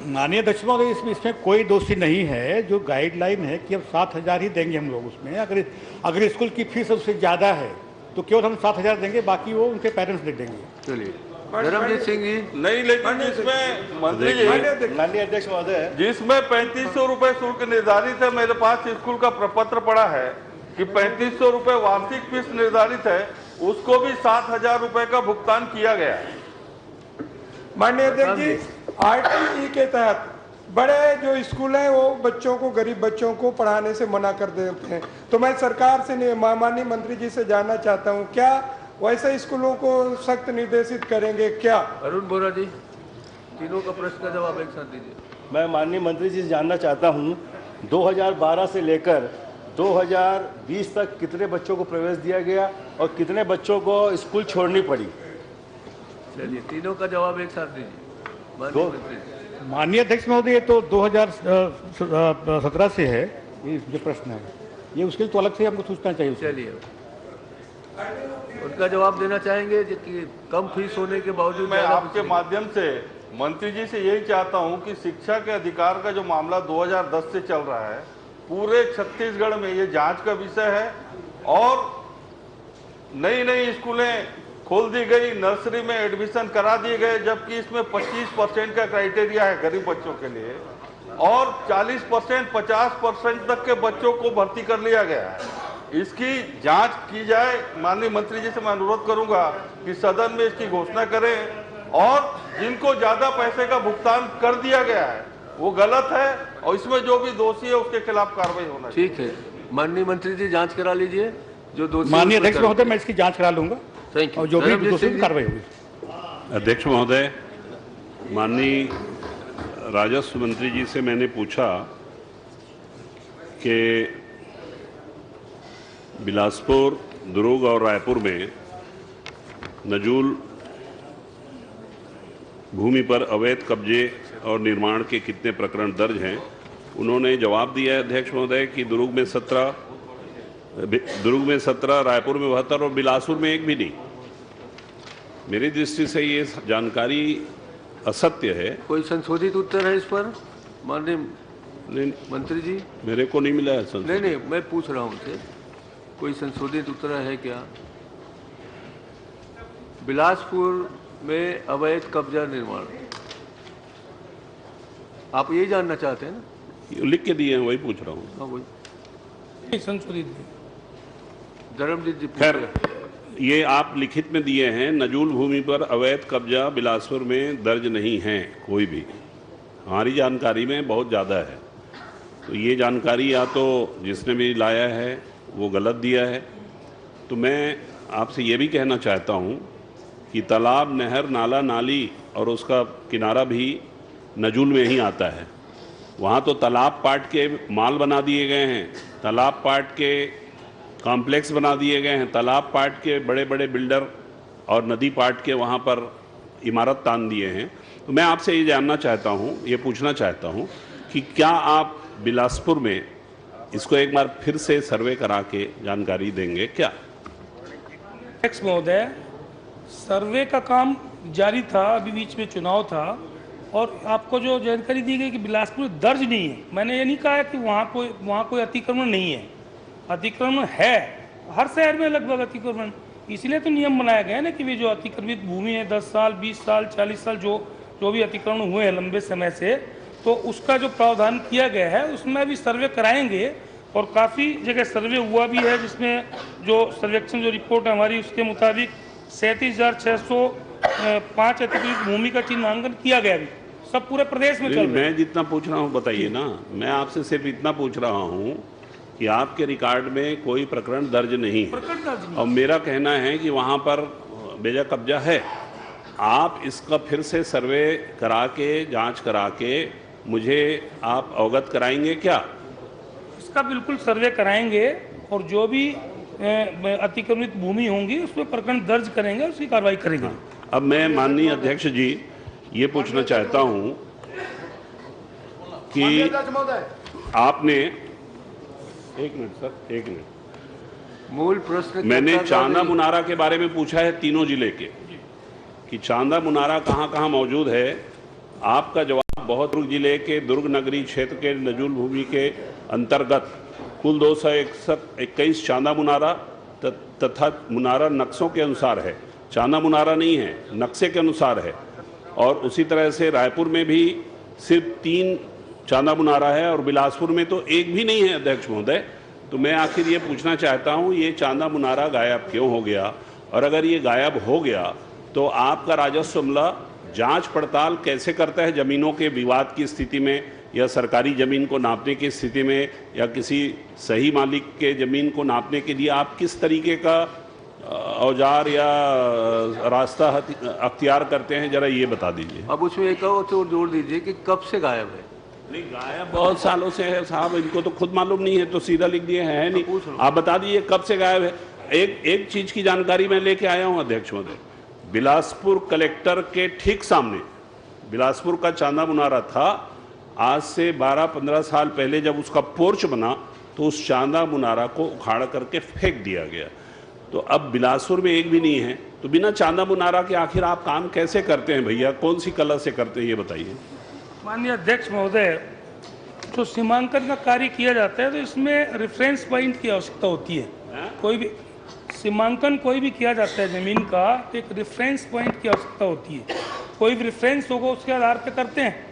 माननीय अध्यक्ष महोदय, इसमें कोई दोषी नहीं है। जो गाइडलाइन है कि अब 7,000 ही देंगे हम लोग उसमें। अगर स्कूल की फीस उससे ज़्यादा है तो केवल हम 7,000 देंगे, बाकी वो उनके पेरेंट्स दे देंगे। चलिए धर्मजीत सिंह जी। नहीं, लेकिन जिसमें मंत्री जी, माननीय अध्यक्ष महोदय, जिसमें 3,500 रुपये शुल्क निर्धारित है, मेरे पास स्कूल का प्रपत्र पड़ा है कि 3,500 रुपये वार्षिक फीस निर्धारित है, उसको भी 7,000 रुपये का भुगतान किया गया है। माननीय अध्यक्ष जी, RTE के तहत बड़े जो स्कूल हैं वो बच्चों को, गरीब बच्चों को पढ़ाने से मना कर देते हैं। तो मैं सरकार से, माननीय मंत्री जी से जानना चाहता हूं, क्या वैसे स्कूलों को सख्त निर्देशित करेंगे क्या? अरुण बोरा जी, तीनों का प्रश्न का जवाब एक साथ दीजिए। मैं माननीय मंत्री जी से जानना चाहता हूं, 2012 से लेकर 2020 तक कितने बच्चों को प्रवेश दिया गया और कितने बच्चों को स्कूल छोड़नी पड़ी? चलिए तीनों का जवाब एक साथ दीजिए। माननीय अध्यक्ष महोदय, ये तो 2017 से है ये जो प्रश्न है, ये उसके लिए तो अलग से हमको सोचना चाहिए। चलिए उनका जवाब देना चाहेंगे कि कम फीस होने के बावजूद। मैं आपके माध्यम से मंत्री जी से यही चाहता हूं कि शिक्षा के अधिकार का जो मामला 2010 से चल रहा है, पूरे छत्तीसगढ़ में ये जांच का विषय है, और नई नई स्कूलें खोल दी गई, नर्सरी में एडमिशन करा दिए गए, जबकि इसमें 25% का क्राइटेरिया है गरीब बच्चों के लिए, और 40%, 50% तक के बच्चों को भर्ती कर लिया गया है। इसकी जांच की जाए। माननीय मंत्री जी से मैं अनुरोध करूंगा कि सदन में इसकी घोषणा करें, और जिनको ज्यादा पैसे का भुगतान कर दिया गया है वो गलत है, और इसमें जो भी दोषी है उसके खिलाफ कार्रवाई होना चाहिए। ठीक है, माननीय मंत्री जी जांच करा लीजिए जो दोषी। माननीय अध्यक्ष महोदय, मैं इसकी जांच करा लूंगा और जो भी दोषी कार्रवाई होगी। अध्यक्ष महोदय, माननीय राजस्व मंत्री जी से मैंने पूछा कि बिलासपुर, दुर्ग और रायपुर में नजूल भूमि पर अवैध कब्जे और निर्माण के कितने प्रकरण दर्ज हैं। उन्होंने जवाब दिया है अध्यक्ष महोदय कि दुर्ग में 17, रायपुर में 72 और बिलासपुर में एक भी नहीं। मेरी दृष्टि से ये जानकारी असत्य है। कोई संशोधित उत्तर है इस पर माननीय मंत्री जी? मेरे को नहीं मिला है। नहीं, मैं पूछ रहा हूँ उनसे, कोई संशोधित उत्तर है क्या? बिलासपुर में अवैध कब्जा निर्माण, आप यही जानना चाहते हैं ना? लिख के दिए हैं, वही पूछ रहा हूँ। हाँ वही संशोधित। धर्मजीत जी, खैर ये आप लिखित में दिए हैं, नजूल भूमि पर अवैध कब्जा बिलासपुर में दर्ज नहीं है कोई भी। हमारी जानकारी में बहुत ज़्यादा है, तो ये जानकारी या तो जिसने भी लाया है वो गलत दिया है। तो मैं आपसे ये भी कहना चाहता हूँ कि तालाब, नहर, नाला, नाली और उसका किनारा भी नजूल में ही आता है। वहाँ तो तालाब पाट के माल बना दिए गए हैं, तालाब पाट के कॉम्प्लेक्स बना दिए गए हैं, तालाब पाट के बड़े बड़े बिल्डर और नदी पाट के वहाँ पर इमारत तान दिए हैं। तो मैं आपसे ये जानना चाहता हूँ, ये पूछना चाहता हूँ कि क्या आप बिलासपुर में इसको एक बार फिर से सर्वे करा के जानकारी देंगे क्या? अध्यक्ष महोदय, सर्वे का काम जारी था, अभी बीच में चुनाव था, और आपको जो जानकारी दी गई कि बिलासपुर दर्ज नहीं है, मैंने ये नहीं कहा कि वहाँ कोई अतिक्रमण नहीं है, अतिक्रमण है हर शहर में लगभग अतिक्रमण। इसलिए तो नियम बनाया गया है ना कि वे जो अतिक्रमित भूमि है 10 साल 20 साल 40 साल जो भी अतिक्रमण हुए हैं लंबे समय से, तो उसका जो प्रावधान किया गया है उसमें भी सर्वे कराएंगे। और काफ़ी जगह सर्वे हुआ भी है, जिसमें जो सर्वेक्षण जो रिपोर्ट है हमारी उसके मुताबिक 37,605 अतिक्रमित भूमि का चिन्हांकन किया गया भी, सब पूरे प्रदेश में चल रहा है। मैं जितना पूछ रहा हूँ बताइए ना, मैं आपसे सिर्फ इतना पूछ रहा हूँ कि आपके रिकॉर्ड में कोई प्रकरण दर्ज नहीं है, और मेरा कहना है कि वहाँ पर बेजा कब्जा है। आप इसका फिर से सर्वे करा के जांच करा के मुझे आप अवगत कराएंगे क्या? इसका बिल्कुल सर्वे कराएंगे, और जो भी अतिक्रमित भूमि होंगी उसमें प्रकरण दर्ज करेंगे, उसकी कार्रवाई करेंगे। अब मैं माननीय अध्यक्ष जी ये पूछना चाहता हूँ कि आपने, एक मिनट सर, एक मिनट, मूल प्रश्न मैंने चांदा मुनारा के बारे में पूछा है तीनों जिले के कि चांदा मुनारा कहाँ मौजूद है। आपका जवाब बहुत दुर्ग जिले के दुर्ग नगरी क्षेत्र के नजूल भूमि के अंतर्गत कुल 221 चांदा मुनारा तथा मुनारा नक्शों के अनुसार है, चांदा मुनारा नहीं है, नक्शे के अनुसार है। और उसी तरह से रायपुर में भी सिर्फ 3 चांदा मुनारा है और बिलासपुर में तो एक भी नहीं है अध्यक्ष महोदय। तो मैं आखिर ये पूछना चाहता हूँ ये चांदा मुनारा गायब क्यों हो गया, और अगर ये गायब हो गया तो आपका राजस्व अमला जांच पड़ताल कैसे करता है ज़मीनों के विवाद की स्थिति में, या सरकारी ज़मीन को नापने की स्थिति में, या किसी सही मालिक के ज़मीन को नापने के लिए आप किस तरीके का औजार या रास्ता अख्तियार करते हैं, जरा ये बता दीजिए। अब उसमें एक और जोड़ दीजिए कि कब से गायब है। नहीं, गायब बहुत सालों से है साहब, इनको तो खुद मालूम नहीं है तो सीधा लिख दिए है नहीं। आप बता दीजिए कब से गायब है। एक चीज की जानकारी मैं लेके आया हूं अध्यक्ष महोदय, बिलासपुर कलेक्टर के ठीक सामने बिलासपुर का चांदा मुनारा था। आज से 12-15 साल पहले जब उसका पोर्च बना तो उस चांदा मुनारा को उखाड़ करके फेंक दिया गया। तो अब बिलासपुर में एक भी नहीं है, तो बिना चांदा मुनारा के आखिर आप काम कैसे करते हैं भैया, कौन सी कला से करते हैं ये बताइए। माननीय अध्यक्ष महोदय, जो सीमांकन का कार्य किया जाता है तो इसमें रेफरेंस पॉइंट की आवश्यकता होती है। कोई भी सीमांकन कोई भी किया जाता है ज़मीन का तो एक रेफरेंस पॉइंट की आवश्यकता होती है। कोई भी रेफरेंस होगा उसके आधार पर करते हैं।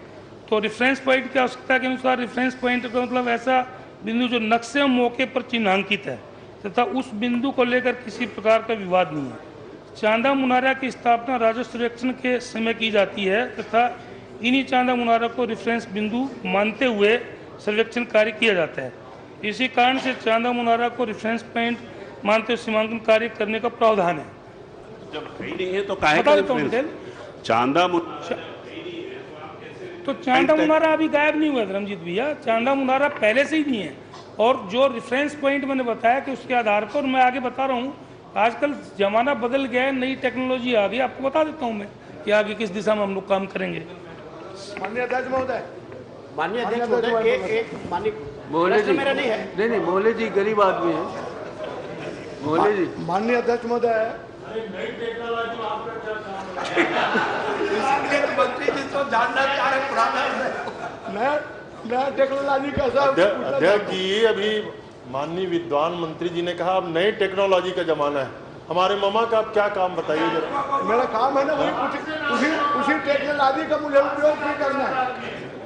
तो रेफरेंस पॉइंट की आवश्यकता के अनुसार रेफरेंस पॉइंट का मतलब ऐसा बिंदु जो नक्शे मौके पर चिन्हांकित है तथा उस बिंदु को लेकर किसी प्रकार का विवाद नहीं है। चांदा मुनारा की स्थापना राजस्व सर्वेक्षण के समय की जाती है तथा इन्हीं चांदा मुनारा को रेफरेंस बिंदु मानते हुए सर्वेक्षण कार्य किया जाता है। इसी कारण से चांदा मुनारा को रेफरेंस पॉइंट मानते हुए सीमांकन कार्य करने का प्रावधान है। जब ही नहीं है तो काहे का चांदा तो चांदा मुनारा अभी गायब नहीं हुआ धर्मजीत भैया, चांदा मुनारा पहले से ही नहीं है। और जो रेफरेंस पॉइंट मैंने बताया कि उसके आधार पर मैं आगे बता रहा हूँ, आजकल जमाना बदल गया है, नई टेक्नोलॉजी आ गई, आपको बता देता हूँ मैं कि आगे किस दिशा में हम लोग काम करेंगे। माननीय अध्यक्ष महोदय, माननीय अध्यक्ष महोदय, एक माननीय मोहल्ले जी नहीं मोहल्ले जी गरीब आदमी है। मोहल्ले जी, माननीय अध्यक्ष महोदय, मंत्री जी तो जानना चाह रहे पुराना नया टेक्नोलॉजी कैसा। अध्यक्ष जी, अभी माननीय विद्वान मंत्री जी ने कहा अब नई टेक्नोलॉजी का जमाना है। हमारे मामा का आप क्या काम बताइए जरा। मेरा काम है ना वही उसी टेक्नोलॉजी का मुझे उपयोग भी करना है।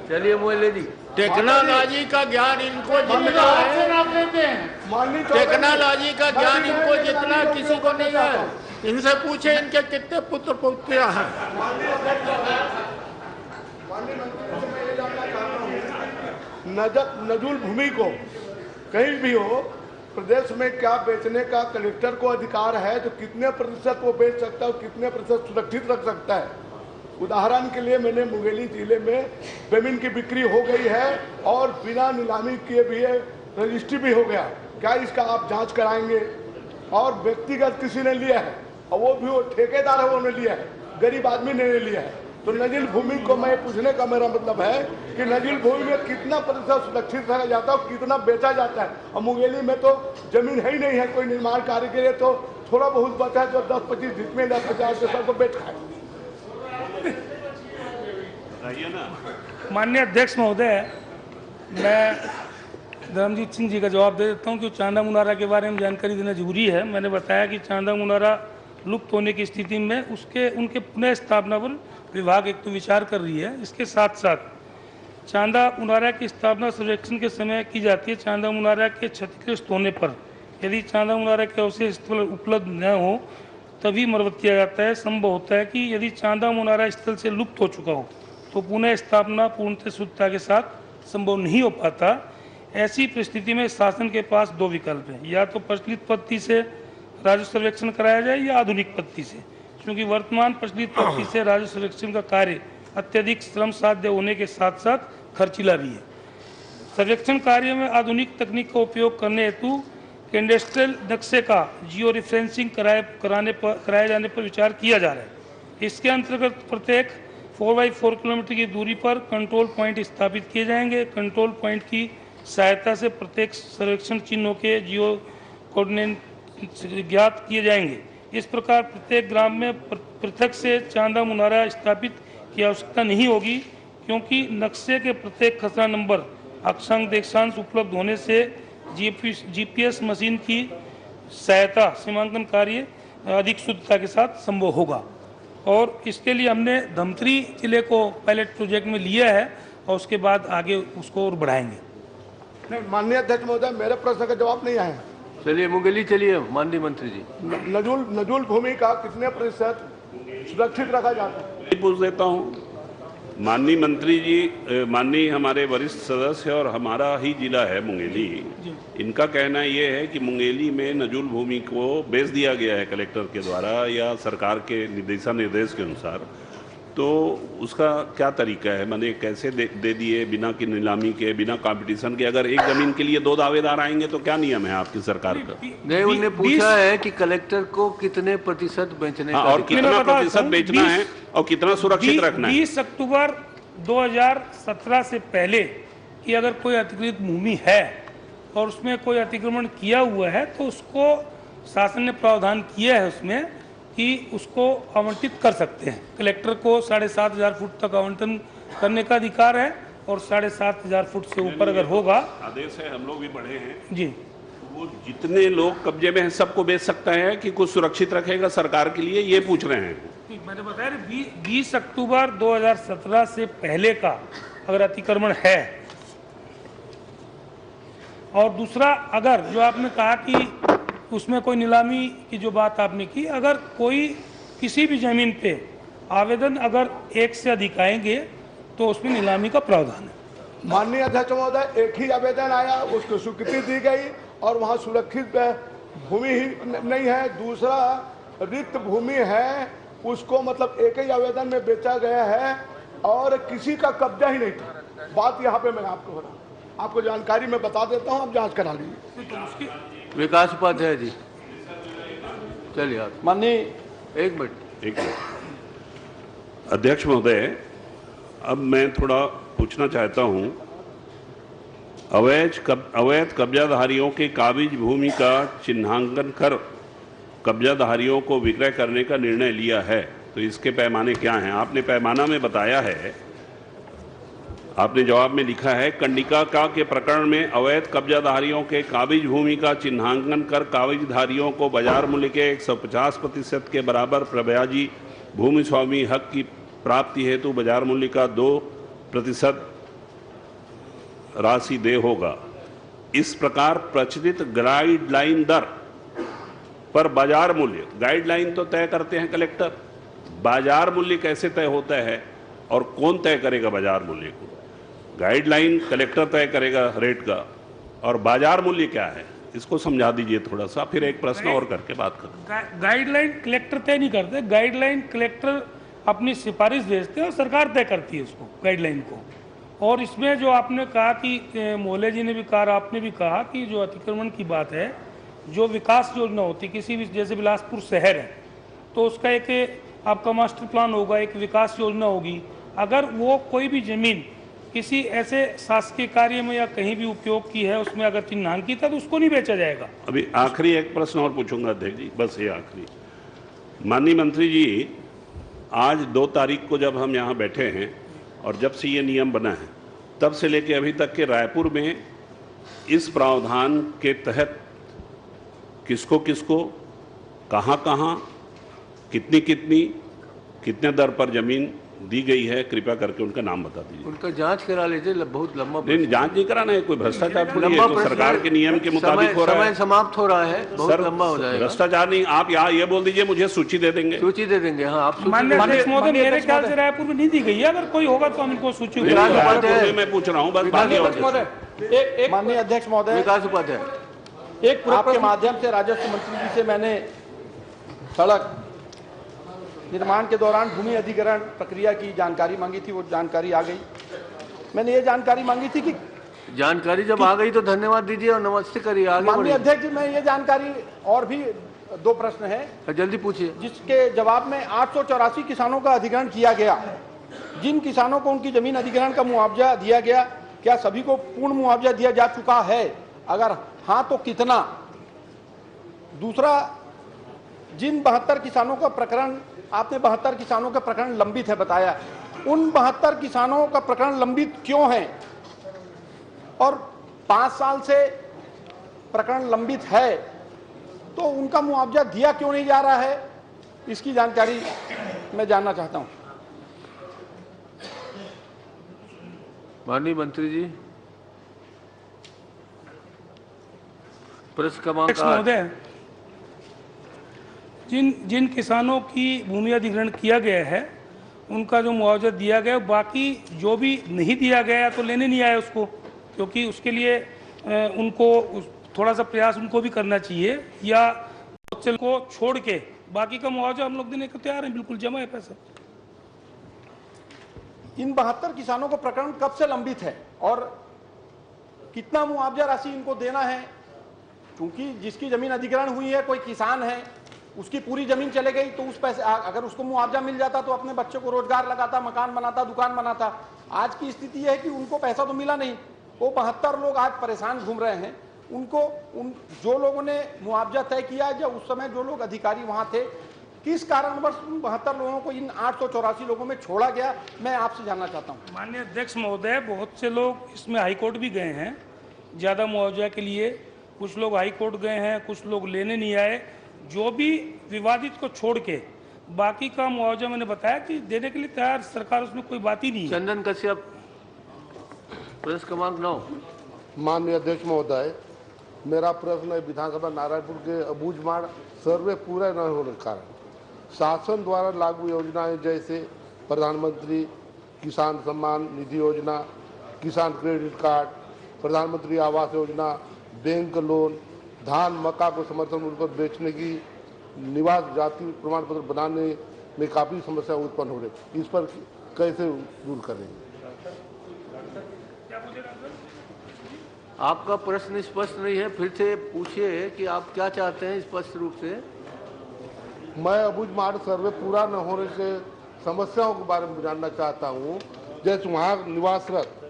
चलिए मोहल्ले जी, टेक्नोलॉजी का ज्ञान इनको जितना है, टेक्नोलॉजी का ज्ञान इनको जितना किसी को नहीं है। इनसे पूछे इनके कितने पुत्र पुत्रियां हैं। नजूल भूमि को कहीं भी हो प्रदेश में क्या बेचने का कलेक्टर को अधिकार है, तो कितने प्रतिशत वो बेच सकता है और कितने प्रतिशत सुरक्षित रख सकता है। उदाहरण के लिए मैंने मुंगेली जिले में जमीन की बिक्री हो गई है और बिना नीलामी किए भी रजिस्ट्री भी हो गया। क्या इसका आप जांच कराएंगे? और व्यक्तिगत किसी ने लिया है और वो भी वो ठेकेदार है, वो ने लिया है, गरीब आदमी ने लिया है। तो नजील भूमि को मैं पूछने का मेरा मतलब है कि नजील भूमि में कितना प्रतिशत सुरक्षित रखा जाता है और कितना बेचा जाता है। और मुंगेली में तो जमीन है ही नहीं है कोई निर्माण कार्य के लिए, तो थोड़ा बहुत बचा है जो 10-25 जिसमें 50 से सबको बैठ खाए। माननीय अध्यक्ष महोदय, मैं धर्मजीत सिंह जी का जवाब दे देता हूं कि चांदा मुनारा के बारे में जानकारी देना जरूरी है। मैंने बताया कि चांदा मुनारा लुप्त होने की स्थिति में उनके पुनः स्थापना पर विभाग एक तो विचार कर रही है। इसके साथ साथ चांदा मुनारा की स्थापना सर्वेक्षण के समय की जाती है। चांदा मुनारा के क्षतिग्रस्त होने पर यदि चांदा मुनारा के अवशेष स्थल उपलब्ध न हो तभी मरम्मत किया जाता है। संभव होता है कि यदि चांदा मुनारा स्थल से लुप्त हो चुका हो तो पुनः स्थापना पूर्णतः शुद्धता के साथ संभव नहीं हो पाता। ऐसी परिस्थिति में शासन के पास दो विकल्प हैं, या तो प्रचलित पद्धति से राजस्व सर्वेक्षण कराया जाए या आधुनिक पद्धति से। क्योंकि वर्तमान प्रचलित पद्धति से राजस्व सर्वेक्षण का कार्य अत्यधिक श्रम साध्य होने के साथ साथ खर्चीला भी है। सर्वेक्षण कार्य में आधुनिक तकनीक का उपयोग करने हेतु कैडेस्ट्रियल नक्शे का जियो रिफरेंसिंग कराए जाने पर विचार किया जा रहा है। इसके अंतर्गत प्रत्येक 4x4 किलोमीटर की दूरी पर कंट्रोल पॉइंट स्थापित किए जाएंगे। कंट्रोल पॉइंट की सहायता से प्रत्येक सर्वेक्षण चिन्हों के जियो कोऑर्डिनेट ज्ञात किए जाएंगे। इस प्रकार प्रत्येक ग्राम में पृथक से चांदा मुनारा स्थापित की आवश्यकता नहीं होगी, क्योंकि नक्शे के प्रत्येक खसरा नंबर अक्षांश देशांश उपलब्ध होने से जीपीएस मशीन की सहायता सीमांकन कार्य अधिक शुद्धता के साथ संभव होगा। और इसके लिए हमने धमतरी जिले को पायलट प्रोजेक्ट में लिया है और उसके बाद आगे उसको और बढ़ाएंगे। माननीय अध्यक्ष महोदय, मेरे प्रश्न का जवाब नहीं आया। चलिए मुंगेली, चलिए माननीय मंत्री जी। नजूल भूमि का कितने प्रतिशत सुरक्षित रखा जाता है? पूछ देता हूँ माननीय मंत्री जी, माननीय हमारे वरिष्ठ सदस्य और हमारा ही जिला है मुंगेली, इनका कहना ये है कि मुंगेली में नजूल भूमि को बेच दिया गया है कलेक्टर के द्वारा या सरकार के निर्देश के अनुसार। तो उसका क्या तरीका है, मैंने कैसे दे दिए बिना की नीलामी के, बिना कंपटीशन के? अगर एक जमीन के लिए दो दावेदार आएंगे तो क्या नियम है आपकी सरकार का? नहीं, उन्होंने पूछा है कि कलेक्टर को कितने प्रतिशत बेचने का, और कितना प्रतिशत बेचना है और कितना सुरक्षित रखना है। 20 अक्टूबर 2017 से पहले कि अगर कोई अधिकृत भूमि है और उसमें कोई अतिक्रमण किया हुआ है तो उसको शासन ने प्रावधान किया है उसमें कि उसको आवंटित कर सकते हैं। कलेक्टर को 7,500 फुट तक आवंटन करने का अधिकार है और 7,500 फुट से ऊपर अगर होगा, आदेश है, हम लोग भी पढ़े हैं जी, वो जितने लोग कब्जे में हैं सबको बेच सकता है कि कुछ सुरक्षित रखेगा सरकार के लिए, ये पूछ रहे हैं। मैंने बताया 20 अक्टूबर 2017 से पहले का अगर अतिक्रमण है। और दूसरा, अगर जो आपने कहा कि उसमें कोई नीलामी की जो बात आपने की, अगर कोई किसी भी जमीन पे आवेदन अगर एक से अधिक आएंगे तो उसमें नीलामी का प्रावधान है। माननीय अध्यक्ष महोदय, एक ही आवेदन आया, उसको स्वीकृति दी गई और वहाँ सुरक्षित भूमि ही नहीं है, दूसरा रिक्त भूमि है, उसको मतलब एक ही आवेदन में बेचा गया है और किसी का कब्जा ही नहीं था। बात यहाँ पे मैं आपको हो रहा, आपको जानकारी में बता देता हूँ, आप जांच करा लीजिए। विकास उपाध्याय जी, चलिए आप। माननीय एक मिनट। अध्यक्ष महोदय, अब मैं थोड़ा पूछना चाहता हूं, अवैध कब्जाधारियों के काबिज भूमि का चिन्हांकन कर कब्जाधारियों को विक्रय करने का निर्णय लिया है, तो इसके पैमाने क्या हैं? आपने पैमाना में बताया है, आपने जवाब में लिखा है कंडिका का के प्रकरण में अवैध कब्जाधारियों के काबिज भूमि का चिन्हांकन कर काबिजधारियों को बाजार मूल्य के 150% के बराबर प्रब्याजी भूमि स्वामी हक की प्राप्ति हेतु बाजार मूल्य का 2% राशि देय होगा। इस प्रकार प्रचलित गाइडलाइन दर पर बाजार मूल्य, गाइडलाइन तो तय करते हैं कलेक्टर, बाजार मूल्य कैसे तय होता है और कौन तय करेगा बाजार मूल्य को? गाइडलाइन कलेक्टर तय करेगा रेट का, और बाजार मूल्य क्या है इसको समझा दीजिए थोड़ा सा, फिर एक प्रश्न और करके बात करें। गाइडलाइन कलेक्टर तय नहीं करते, गाइडलाइन कलेक्टर अपनी सिफारिश भेजते हैं और सरकार तय करती है उसको, गाइडलाइन को। और इसमें जो आपने कहा कि मोहल्ले जी ने भी कहा, आपने भी कहा कि जो अतिक्रमण की बात है, जो विकास योजना होती है किसी भी, जैसे बिलासपुर शहर है तो उसका एक आपका मास्टर प्लान होगा, एक विकास योजना होगी। अगर वो कोई भी जमीन किसी ऐसे शासकीय कार्य में या कहीं भी उपयोग की है उसमें अगर चिन्हांकित है तो उसको नहीं बेचा जाएगा। अभी आखिरी एक प्रश्न और पूछूंगा अध्यक्ष जी, बस ये आखिरी। माननीय मंत्री जी, आज 2 तारीख को जब हम यहाँ बैठे हैं और जब से ये नियम बना है तब से लेके अभी तक के रायपुर में इस प्रावधान के तहत किसको किसको, कहाँ कहाँ, कितनी कितनी, कितने दर पर जमीन दी गई है, कृपया करके उनका नाम बता दीजिए। उनका जांच करा लीजिए, बहुत लंबा नहीं, जांच नहीं कराना है, कोई भ्रष्टाचार थोड़ी है, तो सरकार के नियम के मुताबिक हो रहा है। समय समाप्त हो रहा है, बहुत लंबा हो जाएगा। भ्रष्टाचार नहीं, आप यहाँ ये बोल दीजिए मुझे सूची दे देंगे। सूची दे देंगे, हाँ आप। माननीय अध्यक्ष महोदय, मेरे ख्याल से रायपुर में नहीं दी गई है, अगर कोई होगा तो हम इनको सूची मैं पूछ रहा हूँ बस। माननीय अध्यक्ष महोदय, विकास उपाध्याय, एक आपके माध्यम से राजस्व मंत्री जी से मैंने सड़क निर्माण के दौरान भूमि अधिग्रहण प्रक्रिया की जानकारी मांगी थी, वो जानकारी आ गई। मैंने ये जानकारी मांगी थी कि जानकारी जब आ गई तो धन्यवाद दीजिए और नमस्ते करिए, आगे माननीय अध्यक्ष जी, मैं ये जानकारी, और भी 2 प्रश्न है, जल्दी पूछिए। जिसके जवाब में 884 किसानों का अधिग्रहण किया गया, जिन किसानों को उनकी जमीन अधिग्रहण का मुआवजा दिया गया, क्या सभी को पूर्ण मुआवजा दिया जा चुका है? अगर हाँ तो कितना? दूसरा, जिन 72 किसानों का प्रकरण, आपने 72 किसानों का प्रकरण लंबित है बताया, उन 72 किसानों का प्रकरण लंबित क्यों है? और 5 साल से प्रकरण लंबित है तो उनका मुआवजा दिया क्यों नहीं जा रहा है? इसकी जानकारी मैं जानना चाहता हूं। माननीय मंत्री जी, प्रश्न क्रमांक महोदय, जिन किसानों की भूमि अधिग्रहण किया गया है उनका जो मुआवजा दिया गया, बाकी जो भी नहीं दिया गया तो लेने नहीं आया उसको, क्योंकि उसके लिए उनको थोड़ा सा प्रयास उनको भी करना चाहिए, या को छोड़ के बाकी का मुआवजा हम लोग देने को तैयार हैं, बिल्कुल जमा है पैसा। इन 72 किसानों को प्रकरण कब से लंबित है और कितना मुआवजा राशि इनको देना है? क्योंकि जिसकी जमीन अधिग्रहण हुई है, कोई किसान है, उसकी पूरी जमीन चले गई तो उस पैसे, अगर उसको मुआवजा मिल जाता तो अपने बच्चे को रोजगार लगाता, मकान बनाता, दुकान बनाता। आज की स्थिति है कि उनको पैसा तो मिला नहीं, वो 72 लोग आज परेशान घूम रहे हैं। उनको जो लोगों ने मुआवजा तय किया, या उस समय जो लोग अधिकारी वहां थे, किस कारणवश उन 72 लोगों को इन 884 लोगों में छोड़ा गया, मैं आपसे जानना चाहता हूं। माननीय अध्यक्ष महोदय, बहुत से लोग इसमें हाईकोर्ट भी गए हैं ज्यादा मुआवजा के लिए, कुछ लोग हाईकोर्ट गए हैं, कुछ लोग लेने नहीं आए। जो भी विवादित को छोड़ के बाकी का मुआवजा मैंने बताया कि देने के लिए तैयार सरकार, उसमें कोई बात ही नहीं है। चंदन कश्यप, प्रश्न क्रमांक 9। माननीय अध्यक्ष महोदय, मेरा प्रश्न है, विधानसभा नारायणपुर के अबूझमाड़ सर्वे पूरा न होने के कारण शासन द्वारा लागू योजनाएं जैसे प्रधानमंत्री किसान सम्मान निधि योजना, किसान क्रेडिट कार्ड, प्रधानमंत्री आवास योजना, बैंक लोन, धान मक्का को समर्थन मूल्य पर बेचने की, निवास जाति प्रमाण पत्र बनाने में काफ़ी समस्या उत्पन्न हो रही, इस पर कैसे दूर करेंगे? आपका प्रश्न स्पष्ट नहीं है, फिर से पूछिए कि आप क्या चाहते हैं स्पष्ट रूप से। मैं अबूझमाड़ सर्वे पूरा न होने के समस्याओं के बारे में जानना चाहता हूँ। जैसे वहाँ निवासरत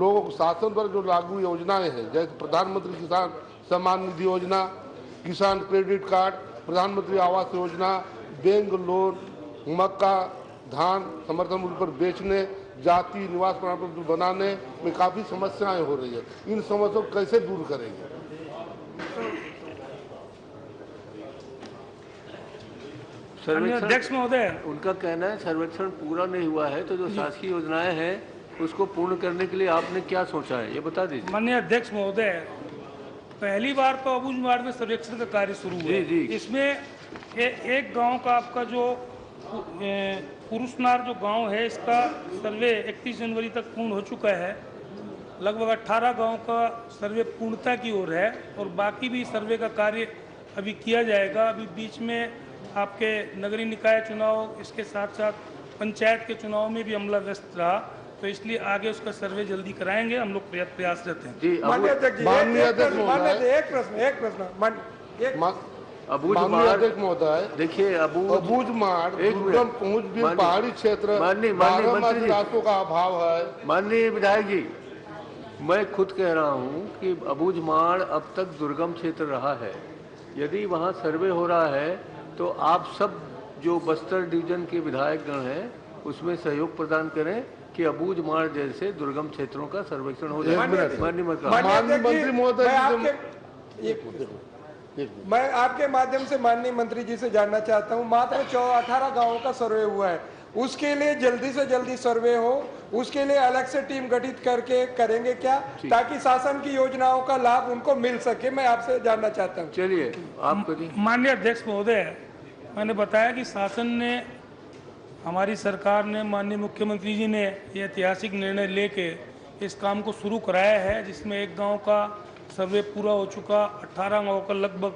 लोगों को शासन द्वारा जो लागू योजनाएं हैं, जैसे प्रधानमंत्री किसान सम्मान निधि योजना, किसान क्रेडिट कार्ड, प्रधानमंत्री आवास योजना, बैंक लोन, मक्का धान समर्थन मूल्य पर बेचने, जाति निवास प्रमाण पत्र बनाने में काफ़ी समस्याएं हो रही है। इन समस्याओं को कैसे दूर करेंगे? अध्यक्ष महोदय, उनका कहना है सर्वेक्षण पूरा नहीं हुआ है, तो जो शासकीय योजनाएं हैं उसको पूर्ण करने के लिए आपने क्या सोचा है, ये बता दीजिए। माननीय अध्यक्ष महोदय, पहली बार तो अबूझमाड़ में सर्वेक्षण का कार्य शुरू हुआ। इसमें एक गांव का आपका जो पुरुषनार जो गांव है, इसका सर्वे 31 जनवरी तक पूर्ण हो चुका है। लगभग 18 गांव का सर्वे पूर्णता की ओर है और बाकी भी सर्वे का कार्य अभी किया जाएगा। अभी बीच में आपके नगरीय निकाय चुनाव, इसके साथ साथ पंचायत के चुनाव में भी अमला व्यस्त रहा, तो इसलिए आगे उसका सर्वे जल्दी कराएंगे। हम लोग प्रयासरत हैं। अबूझमाड़ अध्यक्ष महोदय, देखिए अबूझमाड़ दुर्गम पहुंच भी पहाड़ी क्षेत्र, रास्तों का अभाव है। माननीय विधायक जी, मैं खुद कह रहा हूं कि अबूझमाड़ अब तक दुर्गम क्षेत्र रहा है। यदि वहां सर्वे हो रहा है तो आप सब जो बस्तर डिवीजन के विधायक गण हैं उसमें सहयोग प्रदान करें कि अबूझमाड़ जैसे दुर्गम क्षेत्रों का सर्वेक्षण हो जाए। माननीय मंत्री महोदय, मैं आपके माध्यम से माननीय मंत्री जी से जानना चाहता हूं, मात्र 18 गांवों का सर्वे हुआ है, उसके लिए जल्दी से जल्दी सर्वे हो, उसके लिए अलग से टीम गठित करके करेंगे क्या, ताकि शासन की योजनाओं का लाभ उनको मिल सके? मैं आपसे जानना चाहता हूं। चलिए आप माननीय अध्यक्ष महोदय, मैंने बताया कि शासन ने, हमारी सरकार ने, माननीय मुख्यमंत्री जी ने ये ऐतिहासिक निर्णय लेके इस काम को शुरू कराया है, जिसमें एक गांव का सर्वे पूरा हो चुका, 18 गांव का लगभग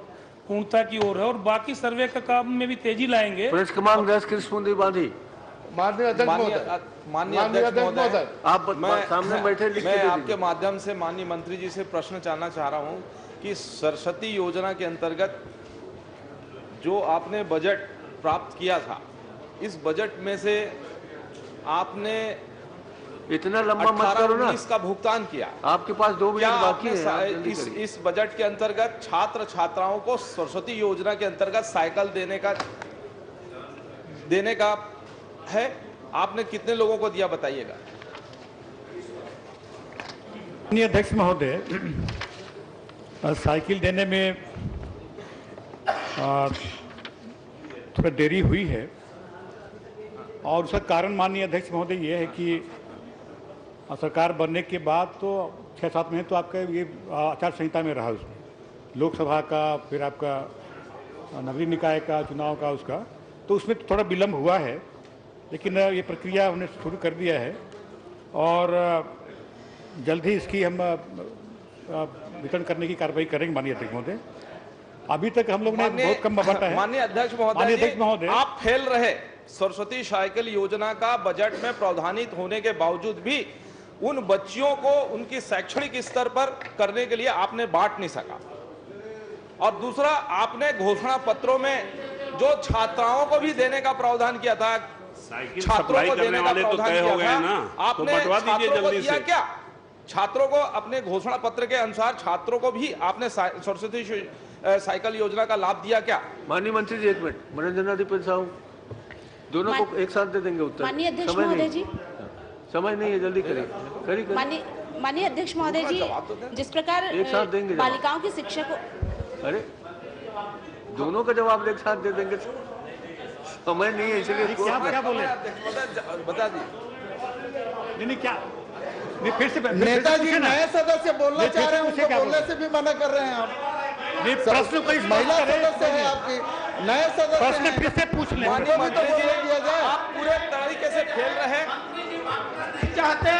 पूर्णता की ओर है और बाकी सर्वे का काम में भी तेजी लाएंगे। माननीय अध्यक्ष महोदय, आप सामने बैठे, मैं आपके माध्यम से माननीय मंत्री जी से प्रश्न जानना चाह रहा हूं कि सरस्वती योजना के अंतर्गत जो आपने बजट प्राप्त किया था, इस बजट में से आपने इतना लंबा मत करो ना, इसका भुगतान किया। आपके पास 2 मिनट बाकी है। इस बजट के अंतर्गत छात्र छात्राओं को सरस्वती योजना के अंतर्गत साइकिल देने का है, आपने कितने लोगों को दिया बताइएगा? माननीय अध्यक्ष महोदय, साइकिल देने में थोड़ा देरी हुई है और उसका कारण माननीय अध्यक्ष महोदय ये है कि सरकार बनने के बाद तो 6-7 महीने तो आपका ये आचार संहिता में रहा, उसमें लोकसभा का, फिर आपका नगरीय निकाय का चुनाव का, उसका तो उसमें थोड़ा विलम्ब हुआ है, लेकिन ये प्रक्रिया हमने शुरू कर दिया है और जल्द ही इसकी हम वितरण करने की कार्रवाई करेंगे माननीय अध्यक्ष महोदय। अभी तक हम लोग ने बहुत कम बांटा है। माननीय अध्यक्ष महोदय, आप फेल रहे। सरस्वती साइकिल योजना का बजट में प्रावधानित होने के बावजूद भी उन बच्चियों को उनकी शैक्षणिक स्तर पर करने के लिए आपने बांट नहीं सका। और दूसरा, आपने घोषणा पत्रों में जो छात्राओं को भी देने का प्रावधान किया था, छात्रों को देने का प्रावधान किया था, आपने छात्रों को दिया क्या? छात्रों को अपने घोषणा पत्र के अनुसार छात्रों को भी आपने सरस्वती साइकिल योजना का लाभ दिया क्या? माननीय मंत्री जी, 1 मिनट, मनोरंजनाधिपति साहब, दोनों को एक साथ दे देंगे उत्तर। माननीय अध्यक्ष महोदय जी, समय नहीं है, जल्दी करिए। माननीय अध्यक्ष महोदय जी, जिस प्रकार एक साथ देंगे बालिकाओं की शिक्षा को, अरे दोनों का जवाब एक साथ दे देंगे, समय नहीं है, इसलिए क्या बोले बता दीजिए। नहीं क्या फिर से नेताजी नए सदस्य बोलना चाह रहे हैं, उनको बोलने से भी मना कर रहे हैं आप। प्रश्न कोई महिला सदस्य है आपकी, नए सदस्य प्रश्न फिर से पूछ लें। आप पूरे तरीके से खेल रहे चाहते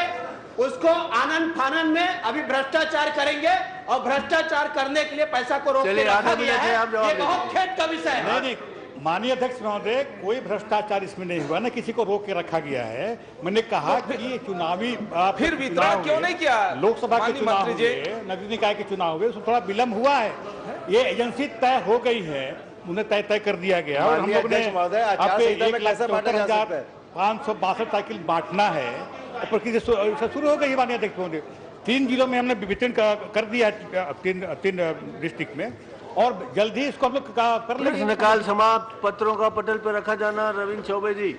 उसको आनंद फानन में अभी भ्रष्टाचार करेंगे और भ्रष्टाचार करने के लिए पैसा को रोक के रखा गया है। ये बहुत खेद का विषय है। नहीं, माननीय अध्यक्ष महोदय, कोई भ्रष्टाचार इसमें नहीं हुआ, ना किसी को रोक के रखा गया है। मैंने कहा कि ये चुनावी फिर वितरण क्यों नहीं किया? लोकसभा के चुनाव हुए, नगरीय निकाय के चुनाव हुए, उसमें थोड़ा विलम्ब हुआ है। ये एजेंसी तय हो गई है, उन्हें तय कर दिया गया और हम लोग ने 1,74,562 साइकिल बांटना है, प्रक्रिया शुरू हो गई। माननीय अध्यक्ष महोदय, 3 जिलों में हमने वितरण कर दिया है, 3 डिस्ट्रिक्ट में, और जल्द ही इसको हम लोग कर लेंगे। प्रश्नकाल समाप्त। पत्रों का पटल पर रखा जाना। रविंद्र चौबे जी।